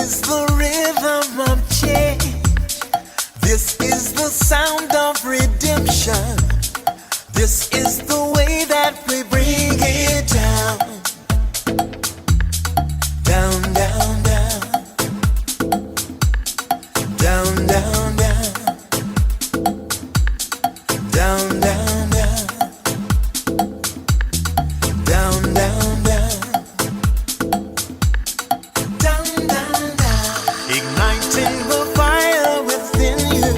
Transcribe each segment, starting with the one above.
is the rhythm of change. This is the sound of redemption. This is the way that we bring it down. Down, down, down. Down, down, down. Down, down, down. Down, down, down. Down, down, down. Igniting the fire within you.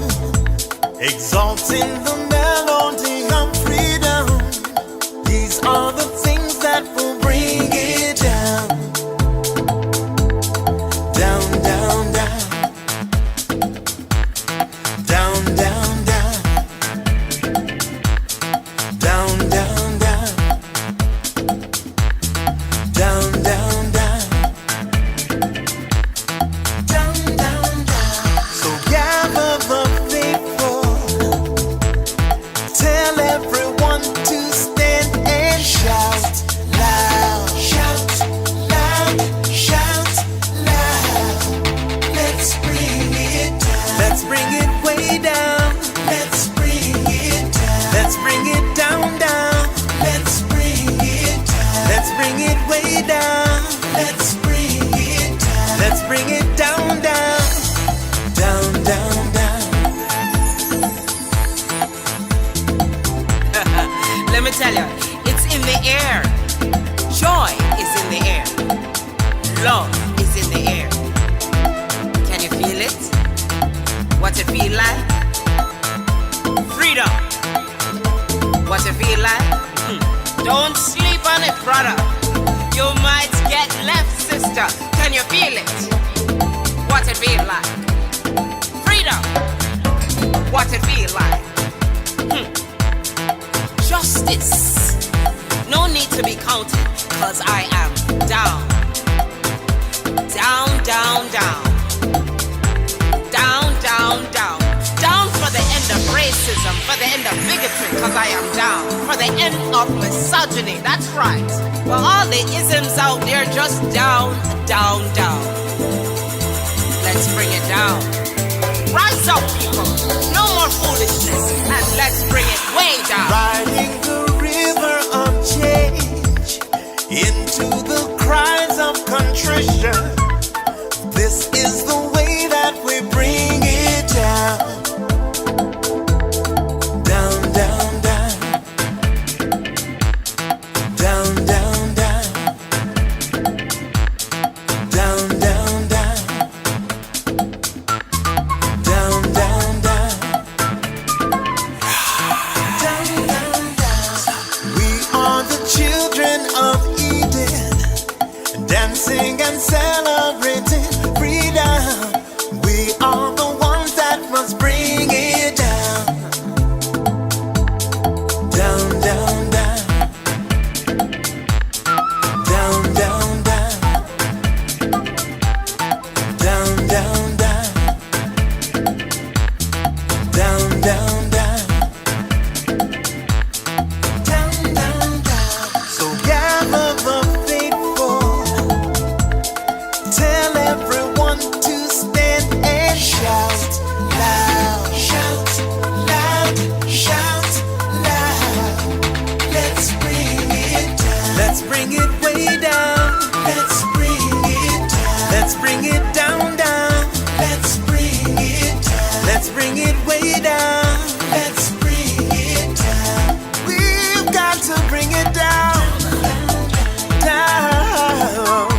Exalting the melody of freedom. These are the things that will bring it down. Down, down, down. Down, down, down. Down, down, down. Down, down, down. Down, down, down. So gather the faithful. Tell everyone to stand and shout loud. Shout loud. Shout loud. Let's bring it down. Let's bring it way down. Let's bring it down. Let's bring it down, down. Let's bring it down. Let's bring it way down. Let's bring it down. Let's bring it down, down. Down, down, down. Let me tell you, it's in the air. Joy is in the air. Love is in the air. Can you feel it? What it feel like? Freedom. What it feel like? Don't sleep on it, brother. You might get left, sister. Can you feel it? What it feel like? Freedom. What it feel like? Justice. No need to be counted, cause I am down. Down, down, down. Down, down, down. Down for the end of racism, for the end of bigotry, cause I am down. For the end of misogyny, that's right. For all the isms out there, just down, down, down. Let's bring it down. Rise up, people. No more foolishness, and let's bring it way down. Riding the river of change into the cries of contrition. This is the way that we bring it down. Down, down, down. Down, down, down. Down, down, down. Down, down, down. Down, down, down. We are the children of Eden, dancing and celebrating freedom. We are the ones that must bring it down. Down, down, down. Down, down, down. Down, down, down. Down, down, down. Down, down, down. So gather the faithful. Tell everyone to stand and shout loud. Shout loud. Shout loud. Let's bring it down. Let's bring it way down. Let's bring it down. Let's bring it down, down. Let's bring it down. Let's bring it way down. Let's bring it down. We've got to bring it down. Down.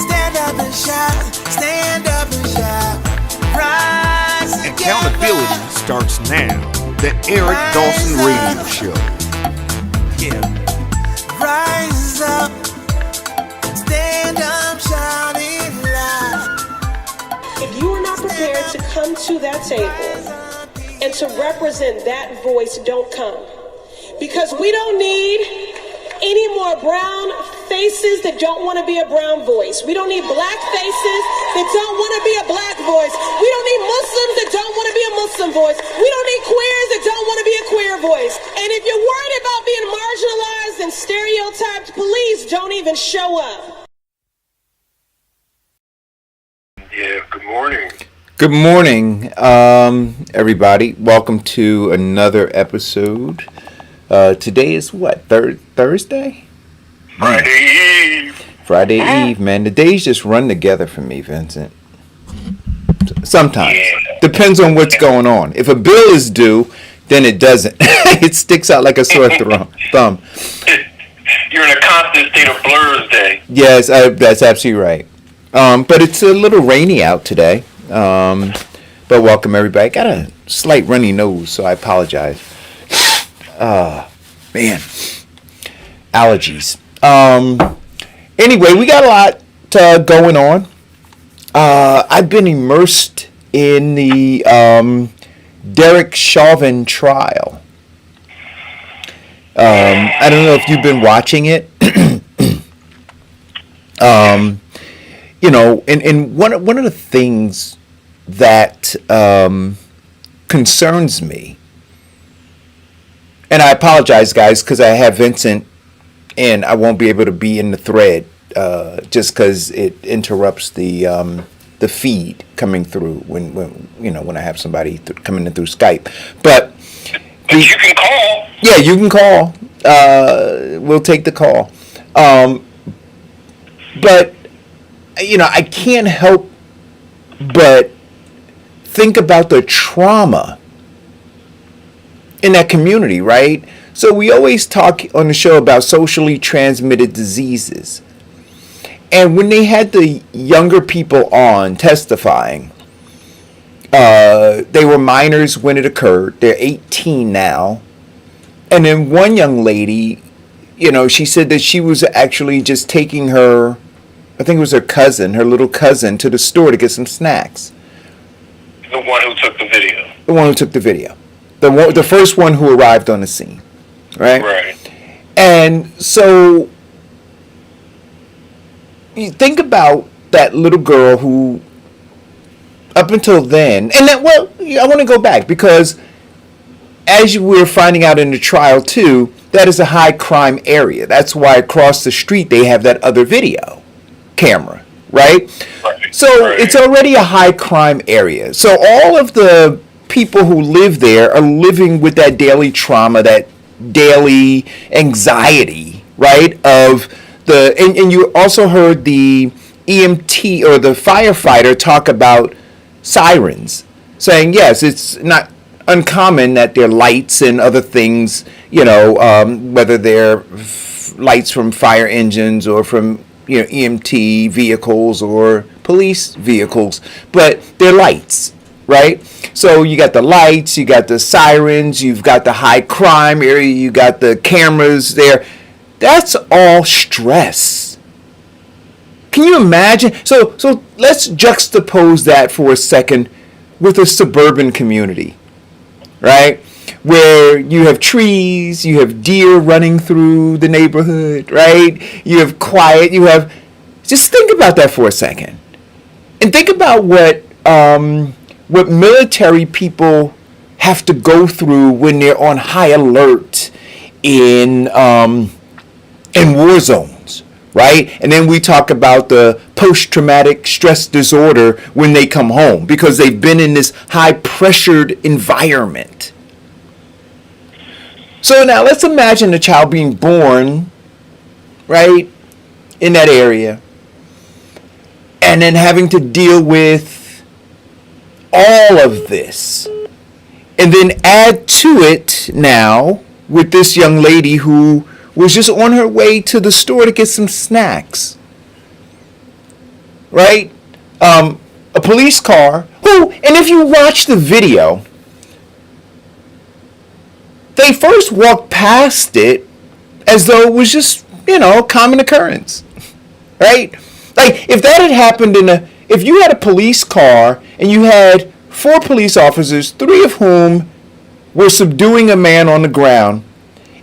Stand up and shout. Stand up and shout. Rise together. Accountability starts now. The Eric Dawson Radio Show. Yeah. Rise up. Stand up, shouting loud. If you are not prepared to come to that table and to represent that voice, don't come. Because we don't need any more brown faces that don't want to be a brown voice. We don't need black faces that don't want to be a black voice. We don't need Muslims that don't want to be a Muslim voice. We don't need queers that don't want to be a queer voice. And if you're worried about being marginalized and stereotyped, please don't even show up. Good morning. Good morning, everybody. Welcome to another episode. Today is what? Thursday? Friday Eve. Friday Eve, man. The days just run together for me, Vincent. Sometimes. Yeah. Depends on what's going on. If a bill is due, then it doesn't. It sticks out like a sore thumb. You're in a constant state of blurs day. Yes, that's absolutely right. But it's a little rainy out today. But welcome, everybody. Got a slight runny nose, so I apologize. Man. Allergies. Anyway, we got a lot going on. I've been immersed in the Derek Chauvin trial. I don't know if you've been watching it. You know, and one of the things that concerns me, and I apologize, guys, because I have Vincent, and I won't be able to be in the thread just because it interrupts the feed coming through when I have somebody coming in through Skype. But you can call. Yeah, you can call. We'll take the call. But I can't help but think about the trauma in that community, right? So we always talk on the show about socially transmitted diseases. And when they had the younger people on testifying, they were minors when it occurred. They're 18 now. And then one young lady, she said that she was actually just taking her, I think it was her little cousin, to the store to get some snacks. The one who took the video. The one who took the video. The first one who arrived on the scene. Right? Right. And so you think about that little girl who, up until then, and I want to go back because as we're finding out in the trial too, that is a high crime area. That's why across the street they have that other video camera, right? So it's already a high crime area. So all of the people who live there are living with that daily trauma, that daily anxiety, right? And you also heard the EMT or the firefighter talk about sirens, saying yes, it's not uncommon that there are lights and other things, whether they're lights from fire engines or from EMT vehicles or police vehicles, but they're lights, right? So you got the lights, you got the sirens, you've got the high crime area, you got the cameras there. That's all stress. Can you imagine? So let's juxtapose that for a second with a suburban community, right? Where you have trees, you have deer running through the neighborhood, right? You have quiet, just think about that for a second. And think about what military people have to go through when they're on high alert in war zones, right? And then we talk about the post-traumatic stress disorder when they come home because they've been in this high-pressured environment. So now let's imagine a child being born, right, in that area, and then having to deal with all of this. And then add to it now with this young lady who was just on her way to the store to get some snacks, right? A police car, and if you watch the video, they first walked past it as though it was just, a common occurrence, right? Like, if that had happened if you had a police car and you had 4 police officers, 3 of whom were subduing a man on the ground,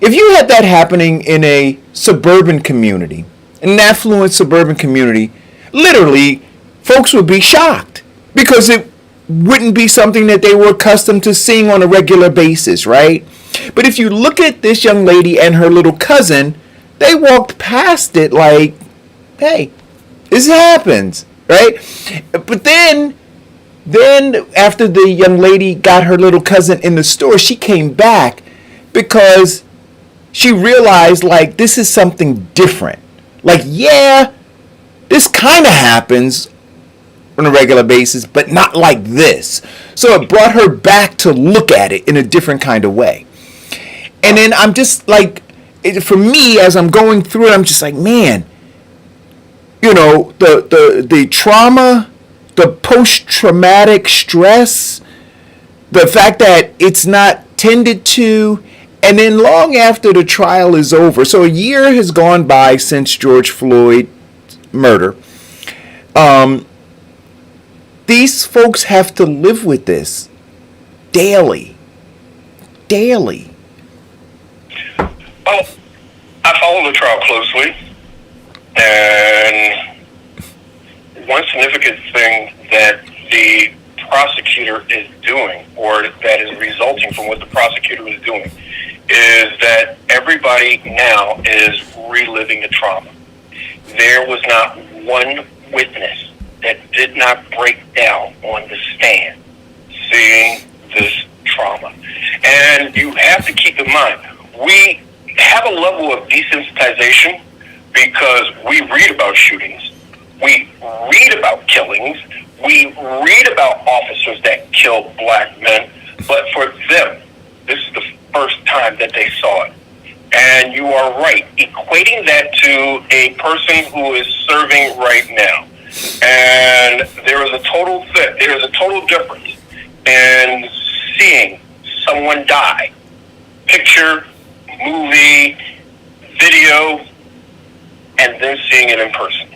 if you had that happening in a suburban community, an affluent suburban community, literally, folks would be shocked because it wouldn't be something that they were accustomed to seeing on a regular basis, right? But if you look at this young lady and her little cousin, they walked past it like, hey, this happens, right? But then Then after the young lady got her little cousin in the store, she came back because she realized, like, this is something different. Like, yeah, this kind of happens on a regular basis, but not like this. So it brought her back to look at it in a different kind of way. And then I'm just like, for me, as I'm going through it, I'm just like, man, you know, the trauma, the post-traumatic stress, the fact that it's not tended to, and then long after the trial is over. So a year has gone by since George Floyd's murder. These folks have to live with this daily. Daily. Well, I follow the trial closely, and one significant thing that the prosecutor is doing, or that is resulting from what the prosecutor is doing, is that everybody now is reliving the trauma. There was not one witness that did not break down on the stand seeing this trauma. And you have to keep in mind, we have a level of desensitization because we read about shootings, we read about killings, we read about officers that killed black men, but for them, this is the first time that they saw it. And you are right, equating that to a person who is serving right now. And there is a total difference in seeing someone die, picture, movie, video, and then seeing it in person.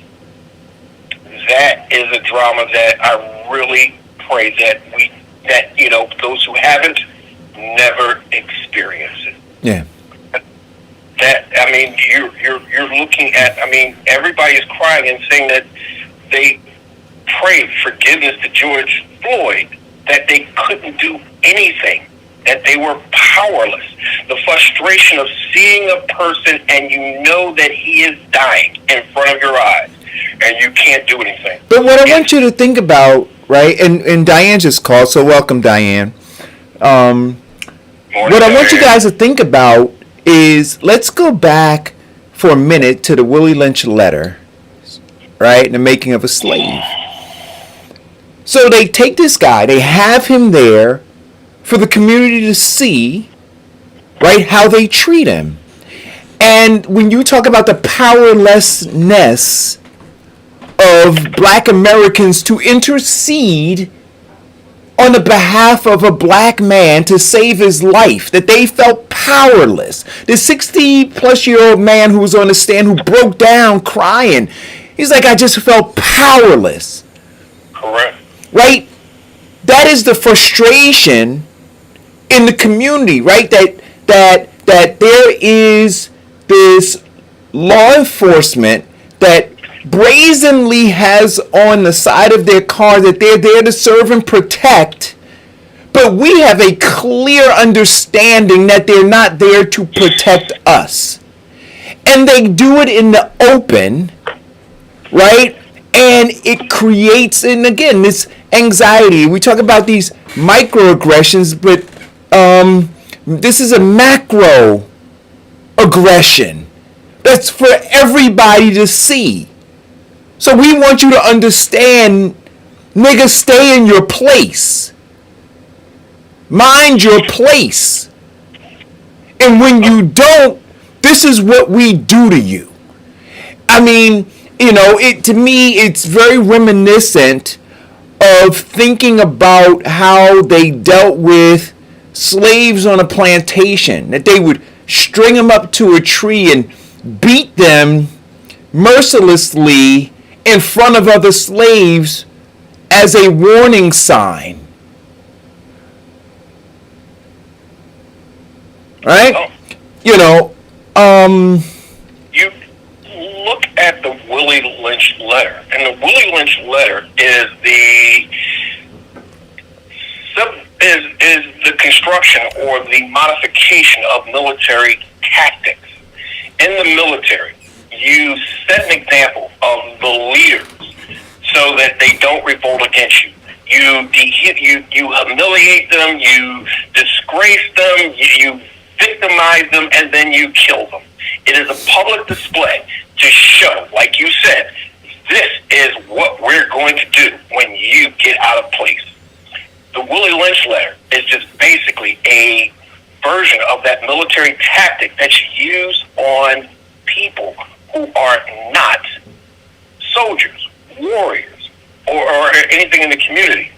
That is a drama that I really pray that those who haven't never experience it. Yeah. You're looking at, everybody is crying and saying that they prayed forgiveness to George Floyd, that they couldn't do anything, that they were powerless. The frustration of seeing a person and you know that he is dying in front of your eyes and you can't do anything. But what I want you to think about, right, and Diane just called, so welcome, Diane. What I want you guys to think about is, let's go back for a minute to the Willy Lynch letter, right, and the making of a slave. So they take this guy, they have him there for the community to see, right, how they treat him. And when you talk about the powerlessness of black Americans to intercede on the behalf of a black man to save his life, that they felt powerless. The 60-plus-year-old man who was on the stand who broke down crying, he's like, I just felt powerless. Correct. Right? That is the frustration in the community, right? That there is this law enforcement that brazenly has on the side of their car that they're there to serve and protect, but we have a clear understanding that they're not there to protect us. And they do it in the open, right? And it creates, and again, this anxiety. We talk about these microaggressions, but this is a macro aggression that's for everybody to see. So we want you to understand, nigga, stay in your place. Mind your place. And when you don't, this is what we do to you. I mean, to me, it's very reminiscent of thinking about how they dealt with slaves on a plantation, that they would string them up to a tree and beat them mercilessly in front of other slaves as a warning sign. Right? You look at the Willy Lynch letter, and the Willy Lynch letter is the construction or the modification of military tactics. In the military, you set an example of the leaders so that they don't revolt against you. you humiliate them, you disgrace them, you victimize them, and then you kill them. It is a public display to show, like you said, this is what we're going to do when you get out of place. The Willy Lynch letter is just basically a version of that military tactic that's used on people who are not soldiers, warriors, or anything in the community.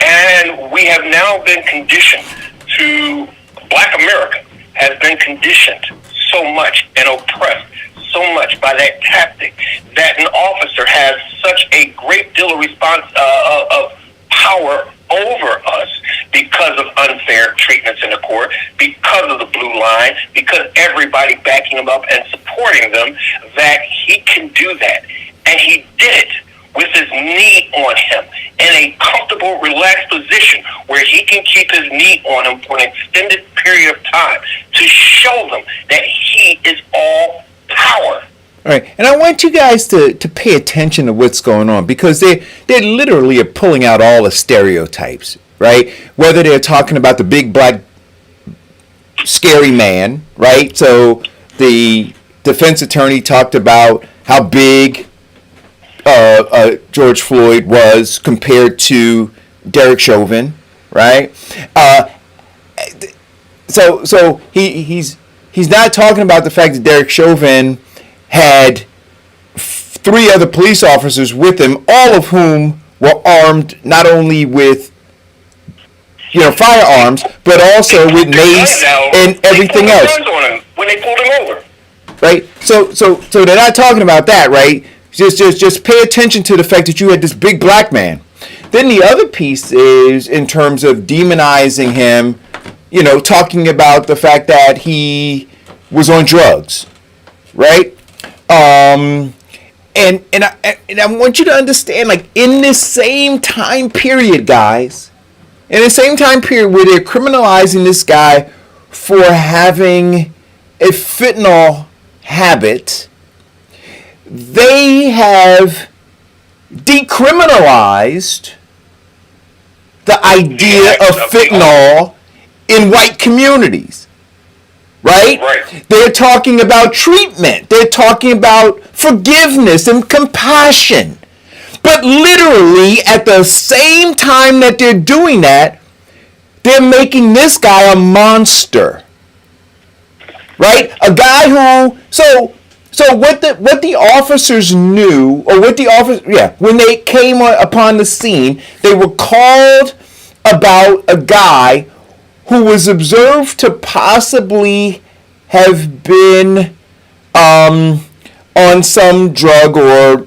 And we have now been conditioned to, Black America has been conditioned so much and oppressed so much by that tactic that an officer has such a great deal of of power over us because of unfair treatments in the court, because of the blue line, because everybody backing him up and supporting them, that he can do that. And he did it with his knee on him in a comfortable, relaxed position where he can keep his knee on him for an extended period of time to show them that he is all power. All right, and I want you guys to pay attention to what's going on, because they literally are pulling out all the stereotypes, right? Whether they're talking about the big black scary man, right? So the defense attorney talked about how big George Floyd was compared to Derek Chauvin, right? So he's not talking about the fact that Derek Chauvin had 3 other police officers with him, all of whom were armed not only with firearms, but also with mace and everything else. When they pulled him over, right? So they're not talking about that, right? Just pay attention to the fact that you had this big black man. Then the other piece is in terms of demonizing him, talking about the fact that he was on drugs, right? And I want you to understand, like, in this same time period, guys, in the same time period where they're criminalizing this guy for having a fentanyl habit, they have decriminalized the idea of fentanyl in white communities. Right? They're talking about treatment. They're talking about forgiveness and compassion. But literally, at the same time that they're doing that, they're making this guy a monster. Right? A guy who... So what the officers knew, or what the officers... when they came upon the scene, they were called about a guy who was observed to possibly have been on some drug or,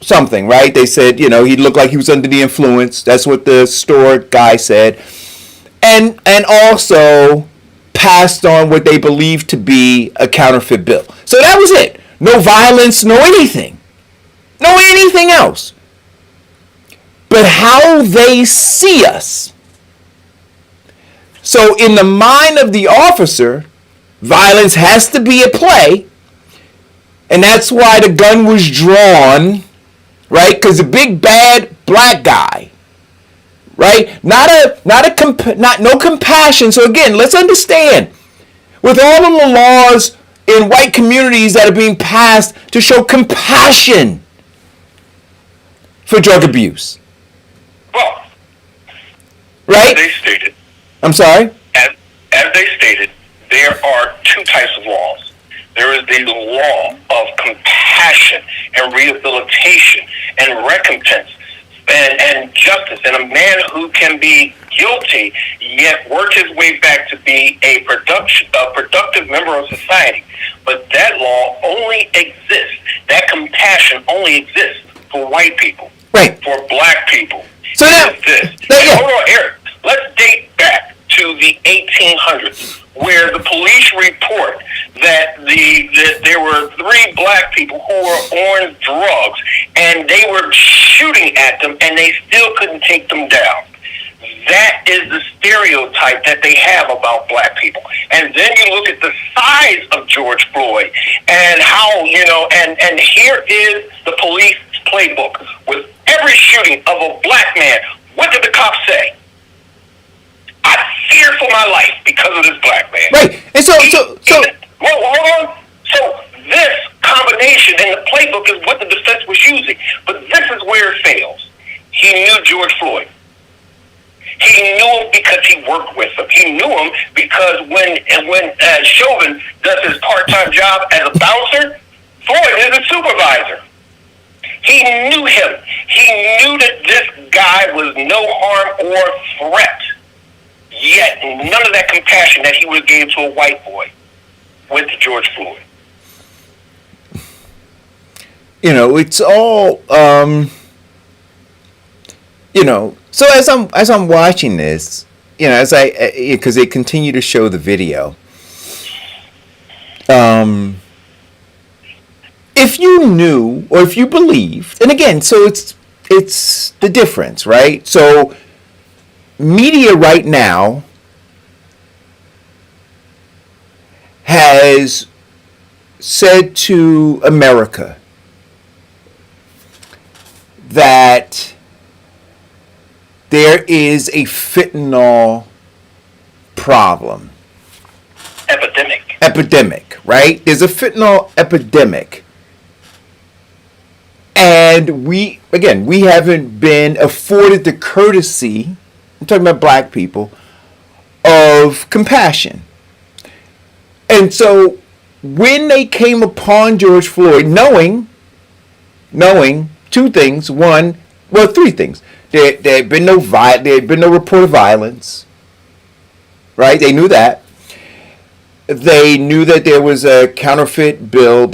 something, right? They said, he looked like he was under the influence. That's what the store guy said. And also passed on what they believed to be a counterfeit bill. So that was it. No violence, no anything. No anything else. But how they see us. So in the mind of the officer, violence has to be at play. And that's why the gun was drawn, right? Because the big bad black guy, right? No compassion. So again, let's understand, with all of the laws in white communities that are being passed to show compassion for drug abuse, well, right? They stated. I'm sorry? As they stated, there are 2 types of laws. There is the law of compassion and rehabilitation and recompense and justice, and a man who can be guilty yet work his way back to be a productive member of society. But that law only exists, that compassion only exists for white people, right? For black people. So now, hold on, Eric. Let's date back to the 1800s, where the police report that there were 3 black people who were on drugs, and they were shooting at them, and they still couldn't take them down. That is the stereotype that they have about black people. And then you look at the size of George Floyd and how, and here is the police playbook with every shooting of a black man, what did the cops say? I fear for my life because of this black man. Right. And so hold on. So this combination in the playbook is what the defense was using. But this is where it fails. He knew George Floyd. He knew him because he worked with him. He knew him because when Chovin does his part-time job as a bouncer, Floyd is a supervisor. He knew him. He knew that this guy was no harm or threat. Yet none of that compassion that he would have gave to a white boy went to George Floyd. You know, it's all you know. So as I'm watching this, you know, because they continue to show the video. If you knew or if you believed, and again, so it's the difference, right? So media right now has said to America that there is a fentanyl problem. Epidemic, right? There's a fentanyl epidemic. And we haven't been afforded the courtesy, I'm talking about black people, of compassion. And so when they came upon George Floyd, knowing two things, three things. There had been no report of violence, right? They knew that. They knew that there was a counterfeit bill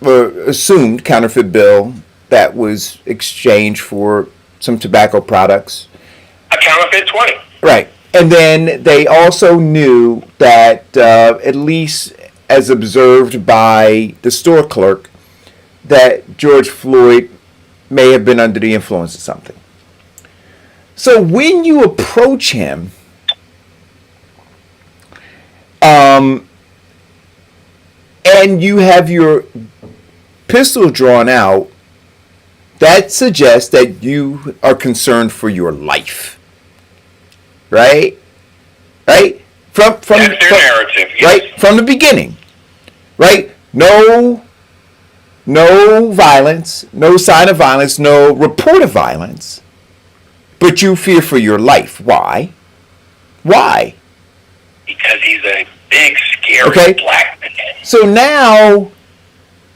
assumed counterfeit bill that was exchanged for some tobacco products. A counterfeit 20. Right. And then they also knew that, at least as observed by the store clerk, that George Floyd may have been under the influence of something. So when you approach him, and you have your pistol drawn out, that suggests that you are concerned for your life. Right? Right? From That's their narrative. Yes. Right? From the beginning. Right? No violence, no sign of violence, no report of violence, but you fear for your life. Why? Why? Because he's a big, scary black man. So now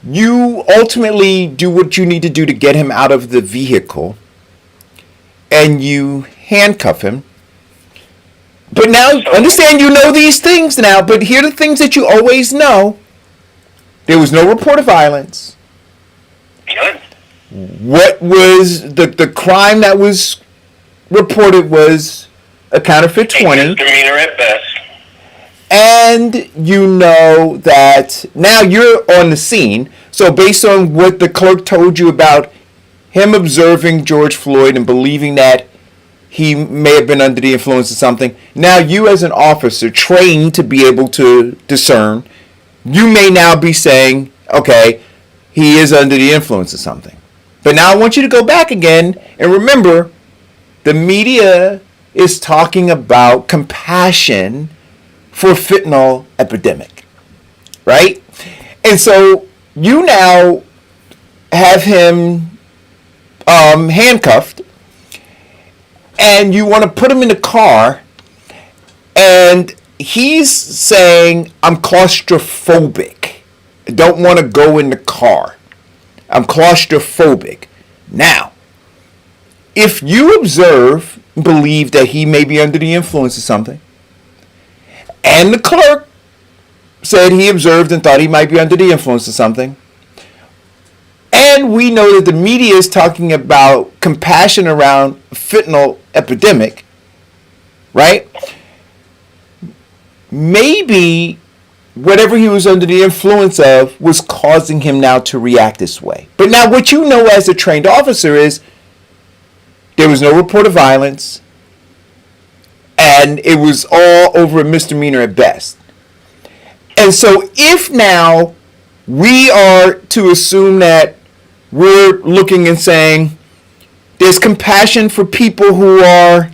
you ultimately do what you need to do to get him out of the vehicle, and you handcuff him. But now, understand, you know these things now, but here are the things that you always know. There was no report of violence. None. What was the crime that was reported was a counterfeit 20. A misdemeanor at best. And you know that now you're on the scene. So based on what the clerk told you about him observing George Floyd and believing that he may have been under the influence of something, now you as an officer trained to be able to discern, you may now be saying, okay, he is under the influence of something. But now I want you to go back again and remember, the media is talking about compassion for fentanyl epidemic, right? And so you now have him handcuffed, and you want to put him in the car, and he's saying, I'm claustrophobic. I don't want to go in the car. I'm claustrophobic. Now, if you observe, believe that he may be under the influence of something, and the clerk said he observed and thought he might be under the influence of something, and we know that the media is talking about compassion around fentanyl epidemic, right? Maybe whatever he was under the influence of was causing him now to react this way. But now what you know as a trained officer is there was no report of violence, and it was all over a misdemeanor at best. And so if now we are to assume that we're looking and saying there's compassion for people who are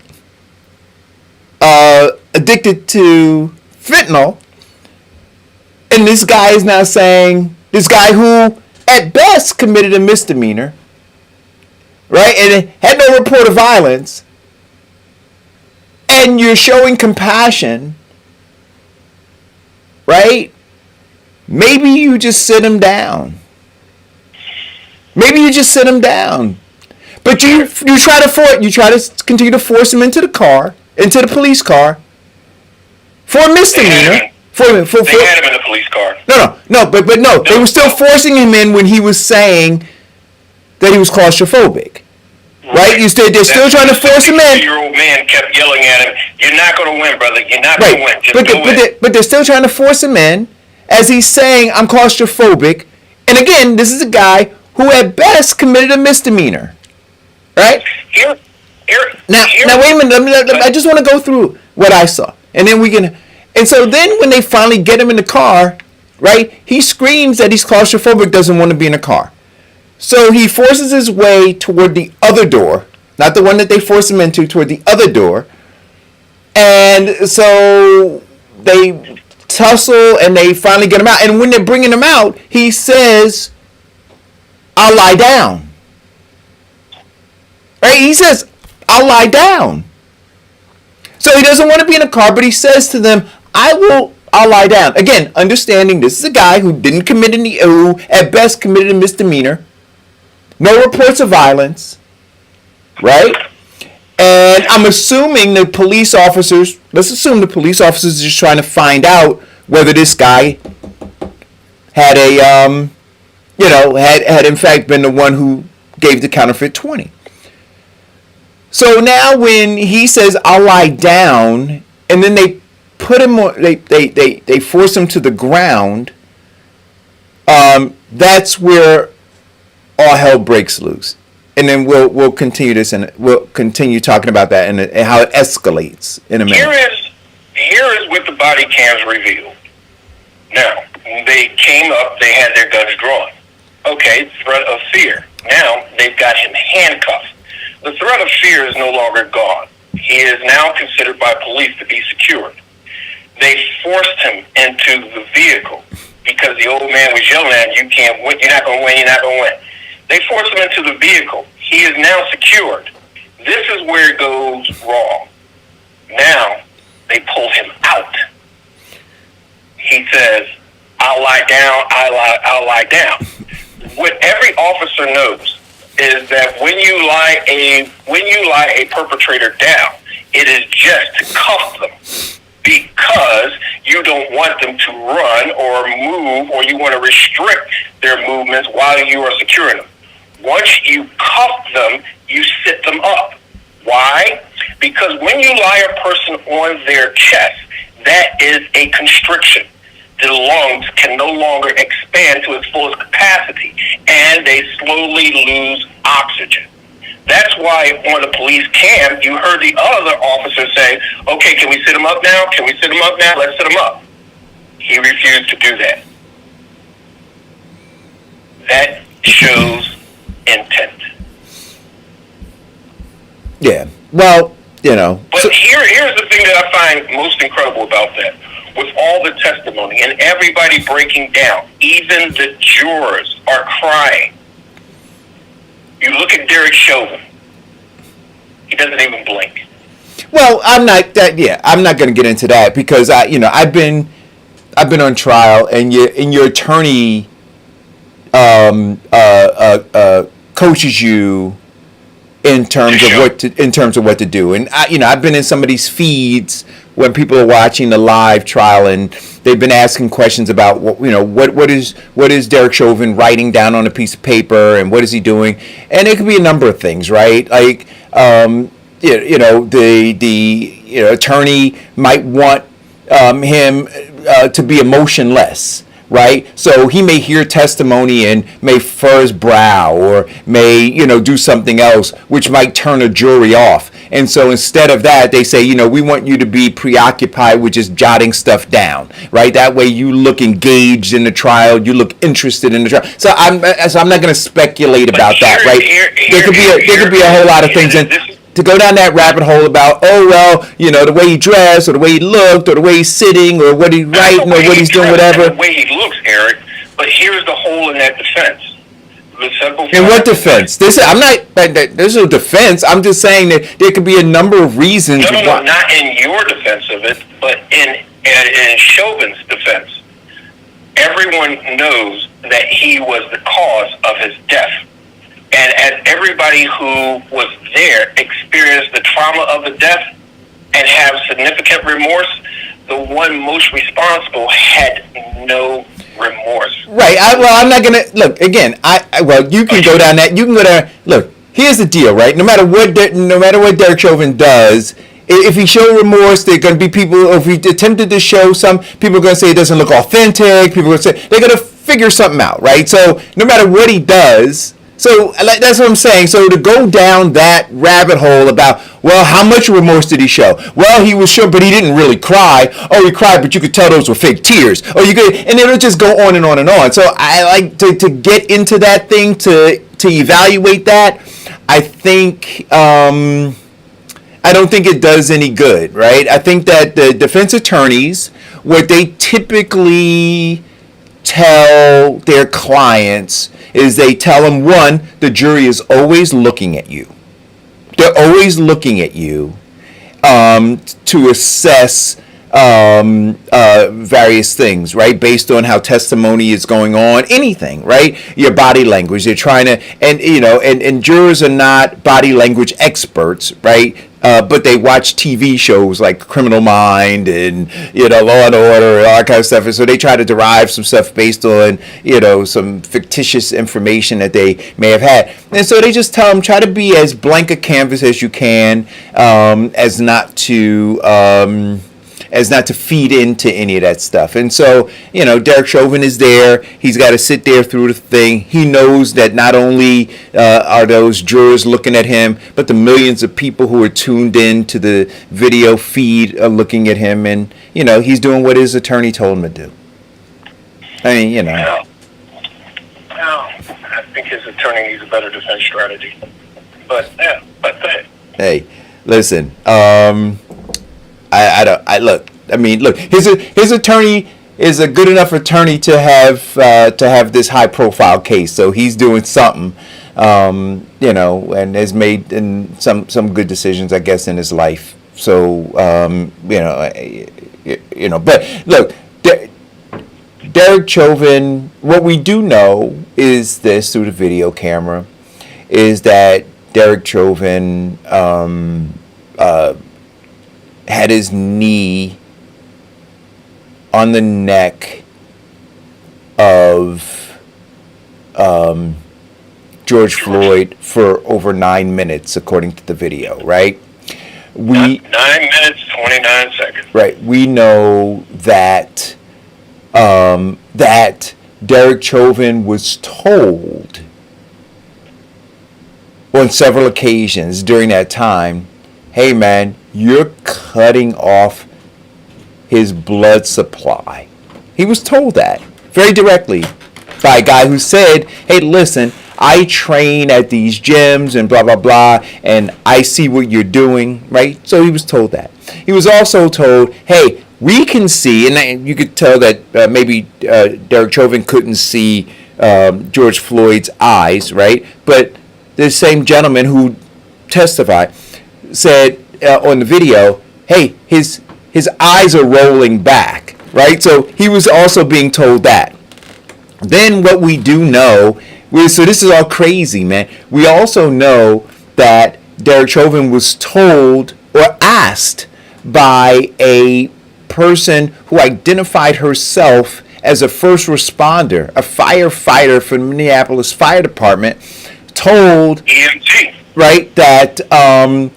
addicted to fentanyl. And this guy is now saying, this guy who at best committed a misdemeanor, right, and had no report of violence, and you're showing compassion, right? Maybe you just sit him down. Maybe you just sit him down. But you try to continue to force him into the car, into the police car, for a misdemeanor. They had him in the police car. But no, they were still forcing him in when he was saying that he was claustrophobic. Right? They're still trying to force him in. 60-year-old man kept yelling at him, "You're not going to win, brother. You're not going to win. Just go in." But they're still trying to force him in as he's saying, "I'm claustrophobic." And again, this is a guy who at best committed a misdemeanor. Right? Now wait a minute. I just want to go through what I saw. And then we can... And so then when they finally get him in the car, right, he screams that he's claustrophobic, doesn't want to be in a car. So he forces his way toward the other door, not the one that they force him into, toward the other door. And so they tussle and they finally get him out. And when they're bringing him out, he says, "I'll lie down." Right? He says, "I'll lie down." So he doesn't want to be in a car, but he says to them, I'll lie down. Again, understanding this is a guy who didn't commit who at best committed a misdemeanor. No reports of violence. Right? And I'm assuming the police officers, let's assume the police officers are just trying to find out whether this guy had had in fact been the one who gave the counterfeit 20. So now when he says, "I'll lie down," and then they put him on, they force him to the ground, that's where all hell breaks loose. And then we'll continue this, and we'll continue talking about that and how it escalates in a minute. Here is what the body cams revealed. Now, they came up, they had their guns drawn. Okay, threat of fear. Now, they've got him handcuffed. The threat of fear is no longer gone. He is now considered by police to be secured. They forced him into the vehicle because the old man was yelling at him, "You can't win, you're not going to win, you're not going to win." They forced him into the vehicle. He is now secured. This is where it goes wrong. Now, they pull him out. He says, "I'll lie down, I'll lie down." What every officer knows is that when you lie a perpetrator down, it is just to cuff them because you don't want them to run or move, or you want to restrict their movements while you are securing them. Once you cuff them, you sit them up. Why? Because when you lie a person on their chest, that is a constriction. The lungs can no longer expand to its fullest capacity, and they slowly lose oxygen. That's why on the police cam, you heard the other officer say, "Okay, can we sit him up now? Can we sit him up now? Let's sit him up." He refused to do that. That shows intent. Yeah. Well, But here's the thing that I find most incredible about that. With all the testimony and everybody breaking down, even the jurors are crying. You look at Derek Chauvin. He doesn't even blink. Well, I'm not going to get into that because I've been on trial, and your attorney coaches you in terms of what to do. And I've been in some of these feeds when people are watching the live trial, and they've been asking questions about what is Derek Chauvin writing down on a piece of paper, and what is he doing? And it could be a number of things, right? Like the attorney might want him to be emotionless, right? So he may hear testimony and may fur his brow or may, do something else which might turn a jury off. And so instead of that, they say, we want you to be preoccupied with just jotting stuff down, right? That way you look engaged in the trial, you look interested in the trial. So I'm not going to speculate about that, right? There could be a whole lot of things. And to go down that rabbit hole about, the way he dressed or the way he looked or the way he's sitting or what he's writing or what he's doing, whatever. The way he looks, Eric, but here's the hole in that defense. In what defense? There's no defense. I'm just saying that there could be a number of reasons. No, not in your defense of it, but in Chauvin's defense. Everyone knows that he was the cause of his death. And as everybody who was there experienced the trauma of the death and have significant remorse, the one most responsible had no remorse. Right. I'm not gonna look again. You can go down that. You can go down. Look. Here's the deal, right? No matter what Derek Chauvin does, if he show remorse, there are going to be people. If he attempted to show some, people are going to say it doesn't look authentic. People are going to say they're going to figure something out, right? So no matter what he does. So that's what I'm saying. So to go down that rabbit hole about, well, how much remorse did he show? Well, he was sure, but he didn't really cry. Oh, he cried, but you could tell those were fake tears. Oh, and it'll just go on and on and on. So I like to get into that thing to evaluate that. I think I don't think it does any good, right? I think that the defense attorneys, what they typically tell their clients is they tell them, one, the jury is always looking at you. They're always looking at you to assess various things, right? Based on how testimony is going on, anything, right? Your body language. They're trying to, and jurors are not body language experts, right? But they watch TV shows like Criminal Mind and, Law and Order and all that kind of stuff. And so they try to derive some stuff based on, some fictitious information that they may have had. And so they just tell them, try to be as blank a canvas as you can, as not to feed into any of that stuff. And so, Derek Chauvin is there. He's got to sit there through the thing. He knows that not only are those jurors looking at him, but the millions of people who are tuned in to the video feed are looking at him. And, he's doing what his attorney told him to do. I mean, Well, I think his attorney needs a better defense strategy. But Hey, listen, Look, his attorney is a good enough attorney to have this high profile case. So he's doing something, and has made some good decisions, I guess, in his life. So but look, Derek Chauvin. What we do know is this through the video camera, is that Derek Chauvin had his knee on the neck of George Floyd for over 9 minutes, according to the video, right? 9 minutes, 29 seconds. Right. We know that that Derek Chauvin was told on several occasions during that time, hey man, you're cutting off his blood supply. He was told that very directly by a guy who said, hey, listen, I train at these gyms and blah, blah, blah, and I see what you're doing, right? So he was told that. He was also told, hey, we can see, and you could tell that maybe Derek Chauvin couldn't see George Floyd's eyes, right? But the same gentleman who testified said on the video, hey, his eyes are rolling back, right? So he was also being told that. Then what we do know, so this is all crazy, man. We also know that Derek Chauvin was told or asked by a person who identified herself as a first responder, a firefighter from the Minneapolis Fire Department, told EMT. Right, that or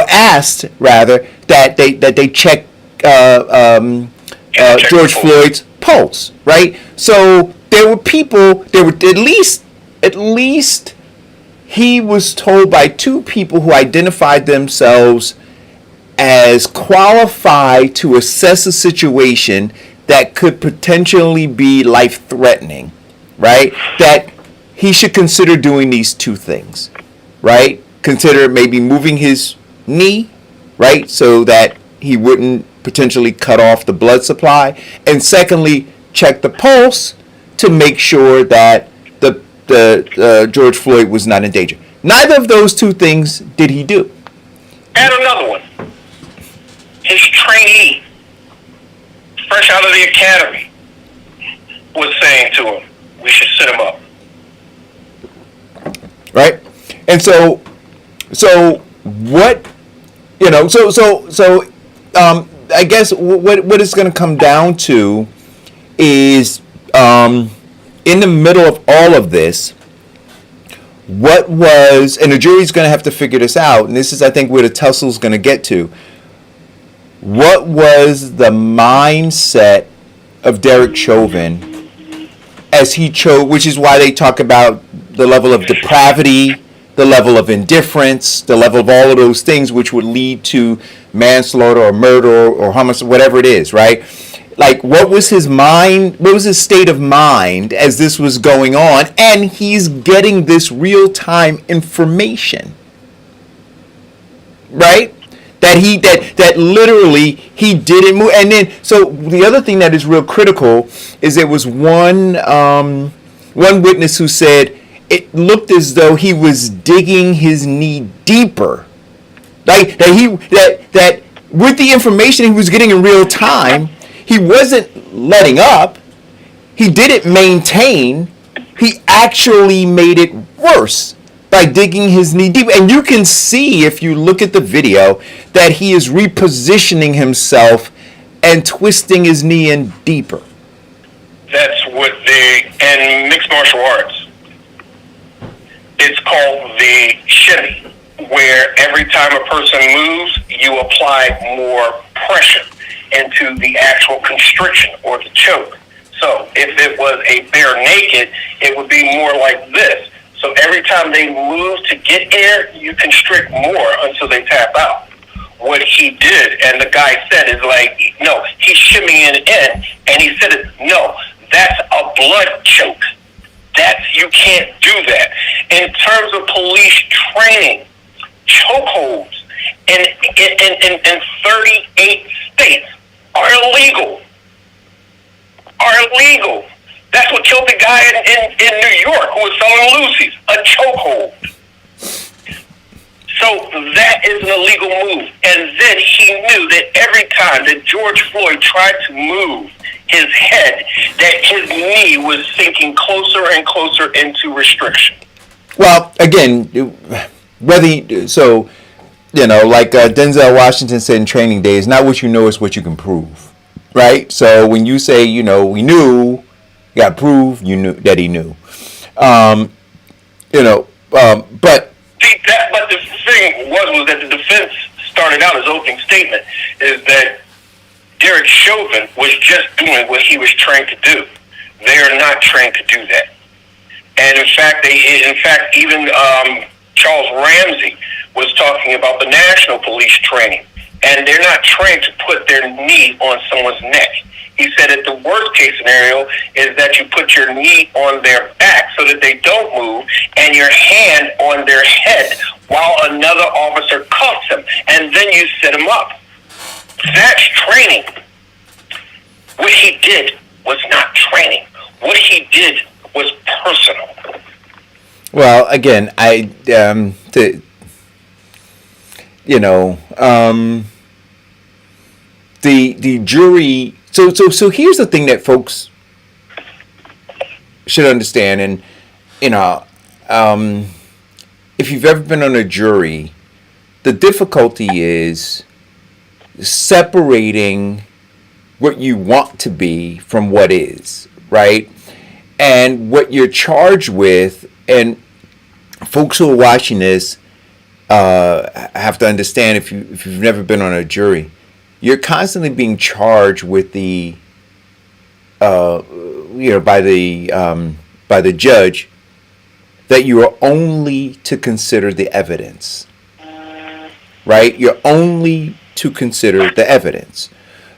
asked rather that they check George Floyd's pulse, right? So there were people, there were at least he was told by two people who identified themselves as qualified to assess a situation that could potentially be life-threatening, right? That he should consider doing these two things, right? Consider maybe moving his knee, right? So that he wouldn't potentially cut off the blood supply. And secondly, check the pulse to make sure that the George Floyd was not in danger. Neither of those two things did he do. Add another one. His trainee, fresh out of the academy, was saying to him, we should sit him up. Right? And so what, you know, I guess what it's going to come down to is, in the middle of all of this, what was, and the jury's going to have to figure this out, and this is, I think, where the tussle's going to get to. What was the mindset of Derek Chauvin as he chose, which is why they talk about the level of depravity, the level of indifference, the level of all of those things which would lead to manslaughter or murder or homicide, whatever it is, right? Like, what was his mind, what was his state of mind as this was going on? And he's getting this real-time information, right? That literally he didn't move. And then, so the other thing that is real critical is there was one witness who said it looked as though he was digging his knee deeper. Like that with the information he was getting in real time, he wasn't letting up. He didn't maintain. He actually made it worse by digging his knee deep. And you can see, if you look at the video, that he is repositioning himself and twisting his knee in deeper. That's what in mixed martial arts, it's called the chevy, where every time a person moves, you apply more pressure into the actual constriction or the choke. So if it was a bare naked, it would be more like this. So every time they move to get air, you constrict more until they tap out. What he did, and the guy said, is like, no, he's shimmying in, and he said, no, that's a blood choke. You can't do that. In terms of police training, chokeholds in 38 states are illegal. That's what killed the guy in New York who was selling Lucy's, a chokehold. So that is an illegal move. And then he knew that every time that George Floyd tried to move his head, that his knee was sinking closer and closer into restriction. Well, again, like Denzel Washington said in Training Day, it's not what you know, it's what you can prove. Right? So when you say, we knew, you got to prove you knew that he knew. But But the thing was that the defense started out his opening statement is that Derek Chauvin was just doing what he was trained to do. They are not trained to do that. And in fact, even Charles Ramsey was talking about the national police training, and they're not trained to put their knee on someone's neck. He said that the worst case scenario is that you put your knee on their back so that they don't move, and your hand on their head while another officer cuffs him, and then you set him up. That's training. What he did was not training. What he did was personal. Well, again, the jury. So here's the thing that folks should understand, and if you've ever been on a jury, the difficulty is separating what you want to be from what is, right? And what you're charged with, and folks who are watching this have to understand, if you've never been on a jury, you're constantly being charged with the by the judge that you are only to consider the evidence, right? You're only to consider the evidence.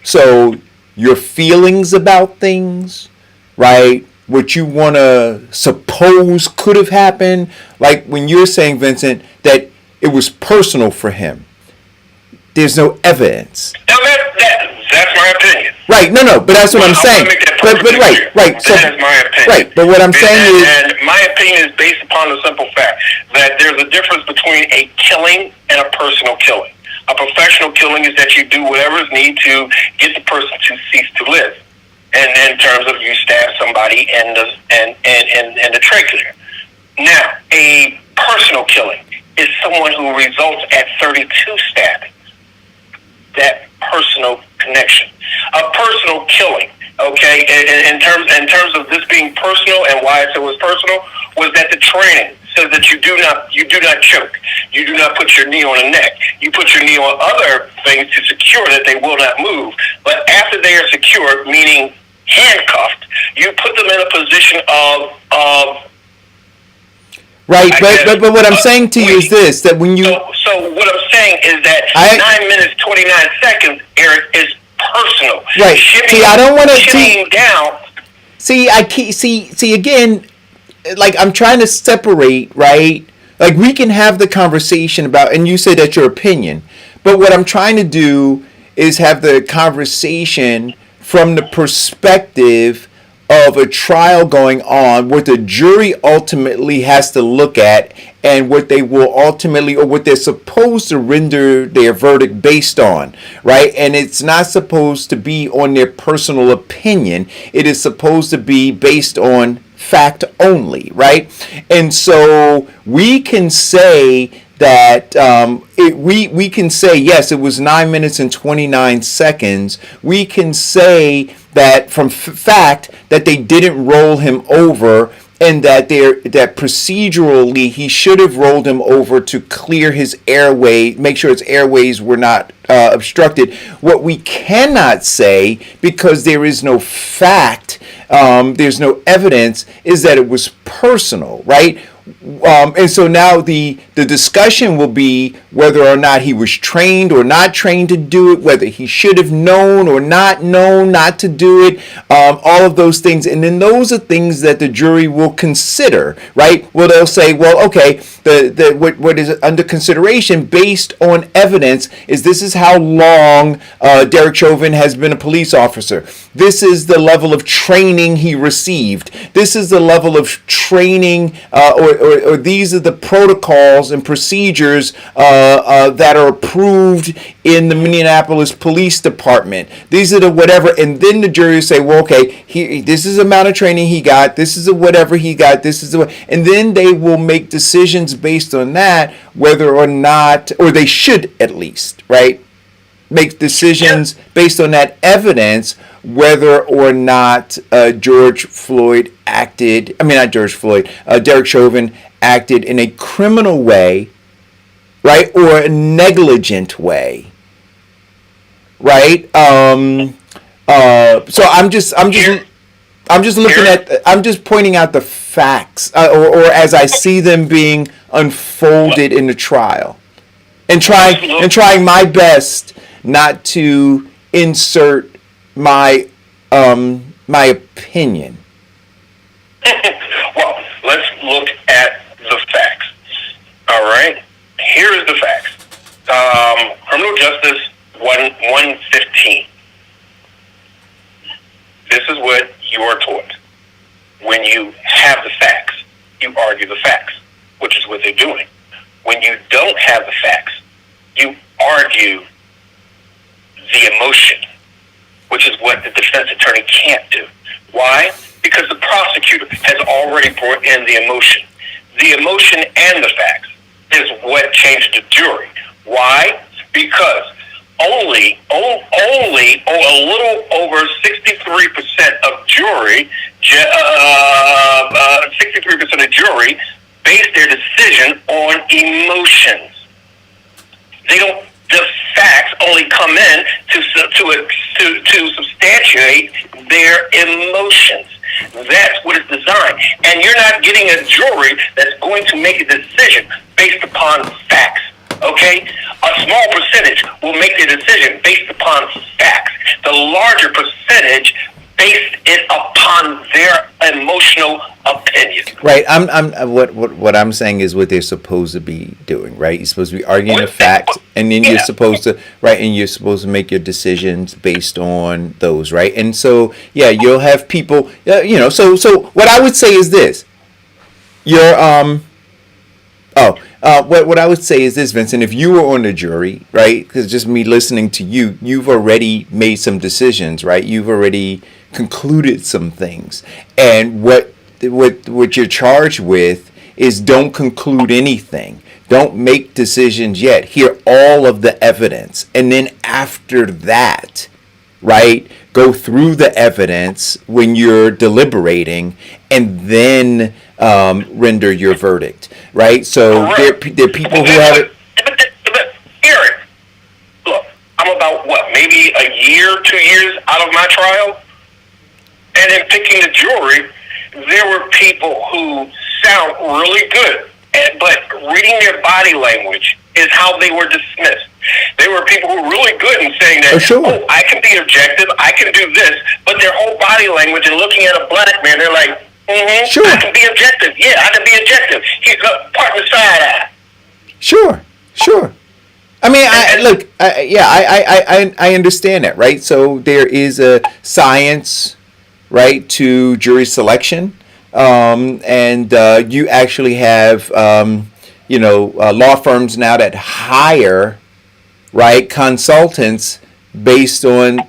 So your feelings about things, right? What you want to suppose could have happened, like when you're saying, Vincent, that it was personal for him. There's no evidence. Now that's my opinion. Right, no, but that's what I'm saying. But right. So that is my opinion. Right, but what I'm saying is, and my opinion is based upon the simple fact that there's a difference between a killing and a personal killing. A professional killing is that you do whatever is needed to get the person to cease to live. And in terms of you stab somebody and the trachea. Now, a personal killing is someone who results at 32 stabbings. That personal connection. A personal killing, okay, in terms of this being personal and why I said it was personal, was that the training says that you do not choke. You do not put your knee on the neck. You put your knee on other things to secure that they will not move. But after they are secured, meaning handcuffed, you put them in a position of right, but what I'm saying to you is this, that when you... So what I'm saying is that 9 minutes, 29 seconds, Eric, is personal. Right. See, I don't want to... See, again, like, I'm trying to separate, right? Like, we can have the conversation about, and you say that's your opinion, but what I'm trying to do is have the conversation from the perspective of a trial going on, what the jury ultimately has to look at, and what they will ultimately, or what they're supposed to render their verdict based on, right? And it's not supposed to be on their personal opinion. It is supposed to be based on fact only, right? And so we can say that we can say, yes, it was 9 minutes and 29 seconds. We can say that from fact that they didn't roll him over, and that procedurally he should have rolled him over to clear his airway, make sure his airways were not obstructed. What we cannot say, because there is no fact, there's no evidence, is that it was personal, right? And so now the discussion will be whether or not he was trained or not trained to do it, whether he should have known or not known not to do it, all of those things. And then those are things that the jury will consider, right? Well, they'll say, well, okay, what is under consideration based on evidence is this is how long Derek Chauvin has been a police officer. This is the level of training he received. This is the level of training or these are the protocols and procedures that are approved in the Minneapolis Police Department. These are the whatever, and then the jury will say, well, okay, this is the amount of training he got, this is the whatever he got, this is the, and then they will make decisions based on that, whether or not, or they should at least, right, make decisions based on that evidence, whether or not Derek Chauvin acted in a criminal way, right, or a negligent way, right? So I'm just looking at, I'm just pointing out the facts, or as I see them being unfolded in the trial, and trying my best not to insert my opinion. Well, let's look at the facts. All right, here is the facts. Criminal Justice 115. This is what you are taught. When you have the facts, you argue the facts, which is what they're doing. When you don't have the facts, you argue the emotion, which is what the defense attorney can't do. Why? Because the prosecutor has already brought in the emotion. The emotion and the facts is what changed the jury. Why? Because only a little over 63% of jury, 63% of jury base their decision on emotions. They don't. The facts only come in to substantiate their emotions. That's what it's designed. And you're not getting a jury that's going to make a decision based upon facts. Okay? A small percentage will make the decision based upon facts. The larger percentage based it upon their emotional opinion. Right. What I'm saying is what they're supposed to be doing. Right. You're supposed to be arguing the facts, and then you're supposed to make your decisions based on those. Right. And so you'll have people. So what I would say is this. What I would say is this, Vincent. If you were on the jury, right? Because just me listening to you, you've already made some decisions, right? You've already concluded some things, and what you're charged with is don't conclude anything, don't make decisions yet, hear all of the evidence, and then after that, right, go through the evidence when you're deliberating, and then render your verdict, right? So there are people who have it. But Eric, look, I'm about maybe a year, 2 years out of my trial. And in picking the jury, there were people who sound really good, but reading their body language is how they were dismissed. There were people who were really good in saying that, I can be objective, I can do this, but their whole body language and looking at a black man, they're like, sure, I can be objective. Yeah, I can be objective. He's a part of the side eye. Sure. I mean, I understand that, right? So there is a science, right, to jury selection, and you actually have, law firms now that hire, right, consultants based on,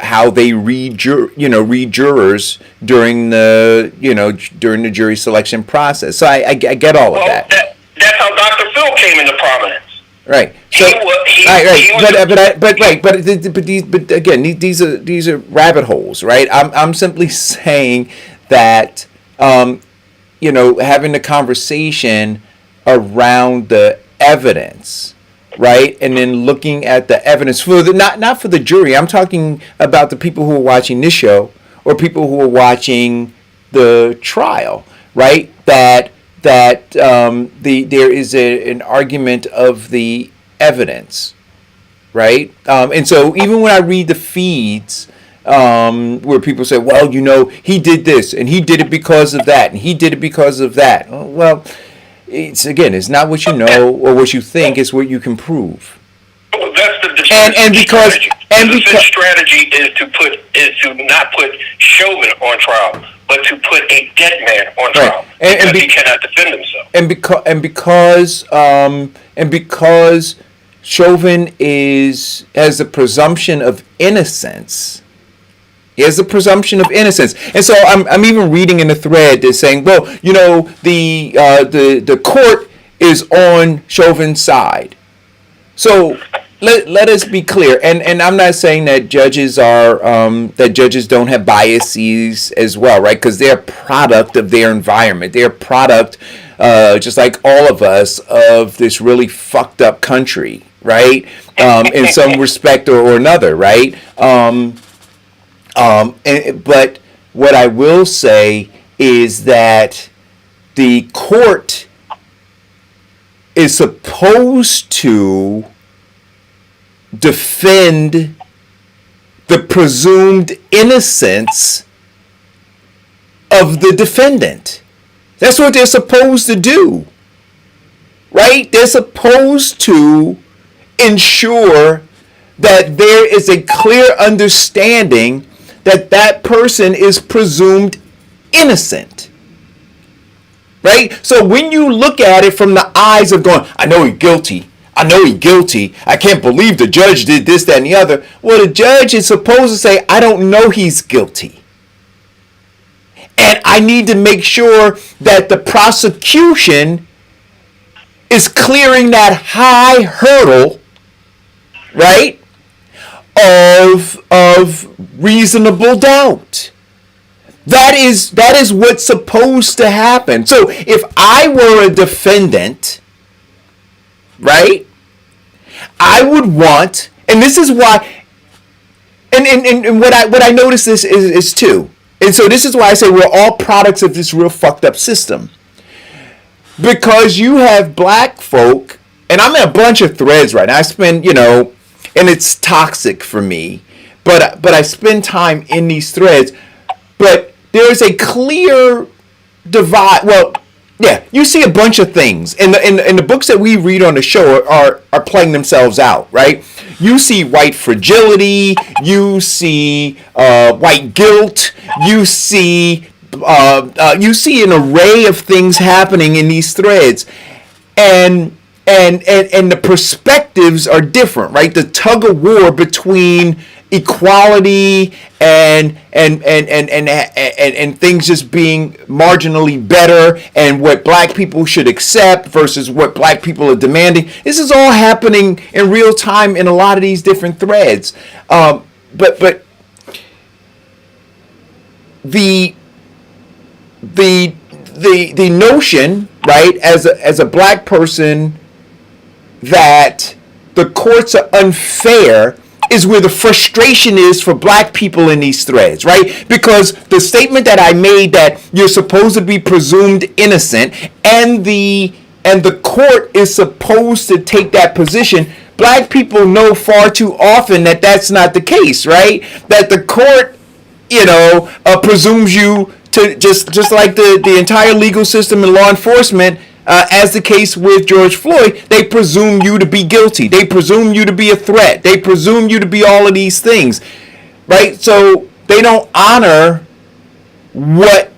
how they read jurors during the jury selection process. So I get all of that. That's how Dr. Phil came into prominence. Right. So, but again, these are rabbit holes, right? I'm simply saying that, having the conversation around the evidence, right, and then looking at the evidence for the not for the jury. I'm talking about the people who are watching this show or people who are watching the trial, right? That there is an argument of the evidence, right? And so even when I read the feeds, where people say, well, he did this and he did it because of that and he did it because of that. Well, it's not what you know or what you think, it's what you can prove. Well, that's the strategy. The strategy is to not put Chovin on trial, but to put a dead man on trial, because he cannot defend himself. And because Chovin has a presumption of innocence. He has a presumption of innocence, and so I'm even reading in the thread that's saying, well, the court is on Chauvin's side. So let us be clear, and I'm not saying that judges don't have biases as well, right? Because they're a product of their environment. They're a product, just like all of us, of this really fucked up country, right? In some respect or another, right? But what I will say is that the court is supposed to defend the presumed innocence of the defendant. That's what they're supposed to do, right? They're supposed to ensure that there is a clear understanding that person is presumed innocent. Right? So when you look at it from the eyes of going, I know he's guilty. I can't believe the judge did this, that, and the other. Well, the judge is supposed to say, I don't know he's guilty. And I need to make sure that the prosecution is clearing that high hurdle, right, of reasonable doubt. That is what's supposed to happen. So if I were a defendant, right, I would want, and this is why, And what I notice is too. And so this is why I say we're all products of this real fucked up system. Because you have black folk, and I'm in a bunch of threads right now. I spend, and it's toxic for me, but I spend time in these threads. But there's a clear divide. Well, yeah, you see a bunch of things, and the books that we read on the show are playing themselves out, right? You see white fragility, you see white guilt, you see an array of things happening in these threads, and the perspectives are different, right? The tug of war between equality and things just being marginally better, and what black people should accept versus what black people are demanding. This is all happening in real time in a lot of these different threads. But the notion, right, as a black person, that the courts are unfair is where the frustration is for black people in these threads, right? Because the statement that I made that you're supposed to be presumed innocent, and the court is supposed to take that position, black people know far too often that that's not the case, right? That the court, presumes you to just like the entire legal system and law enforcement. As the case with George Floyd, they presume you to be guilty. They presume you to be a threat. They presume you to be all of these things, right? So they don't honor what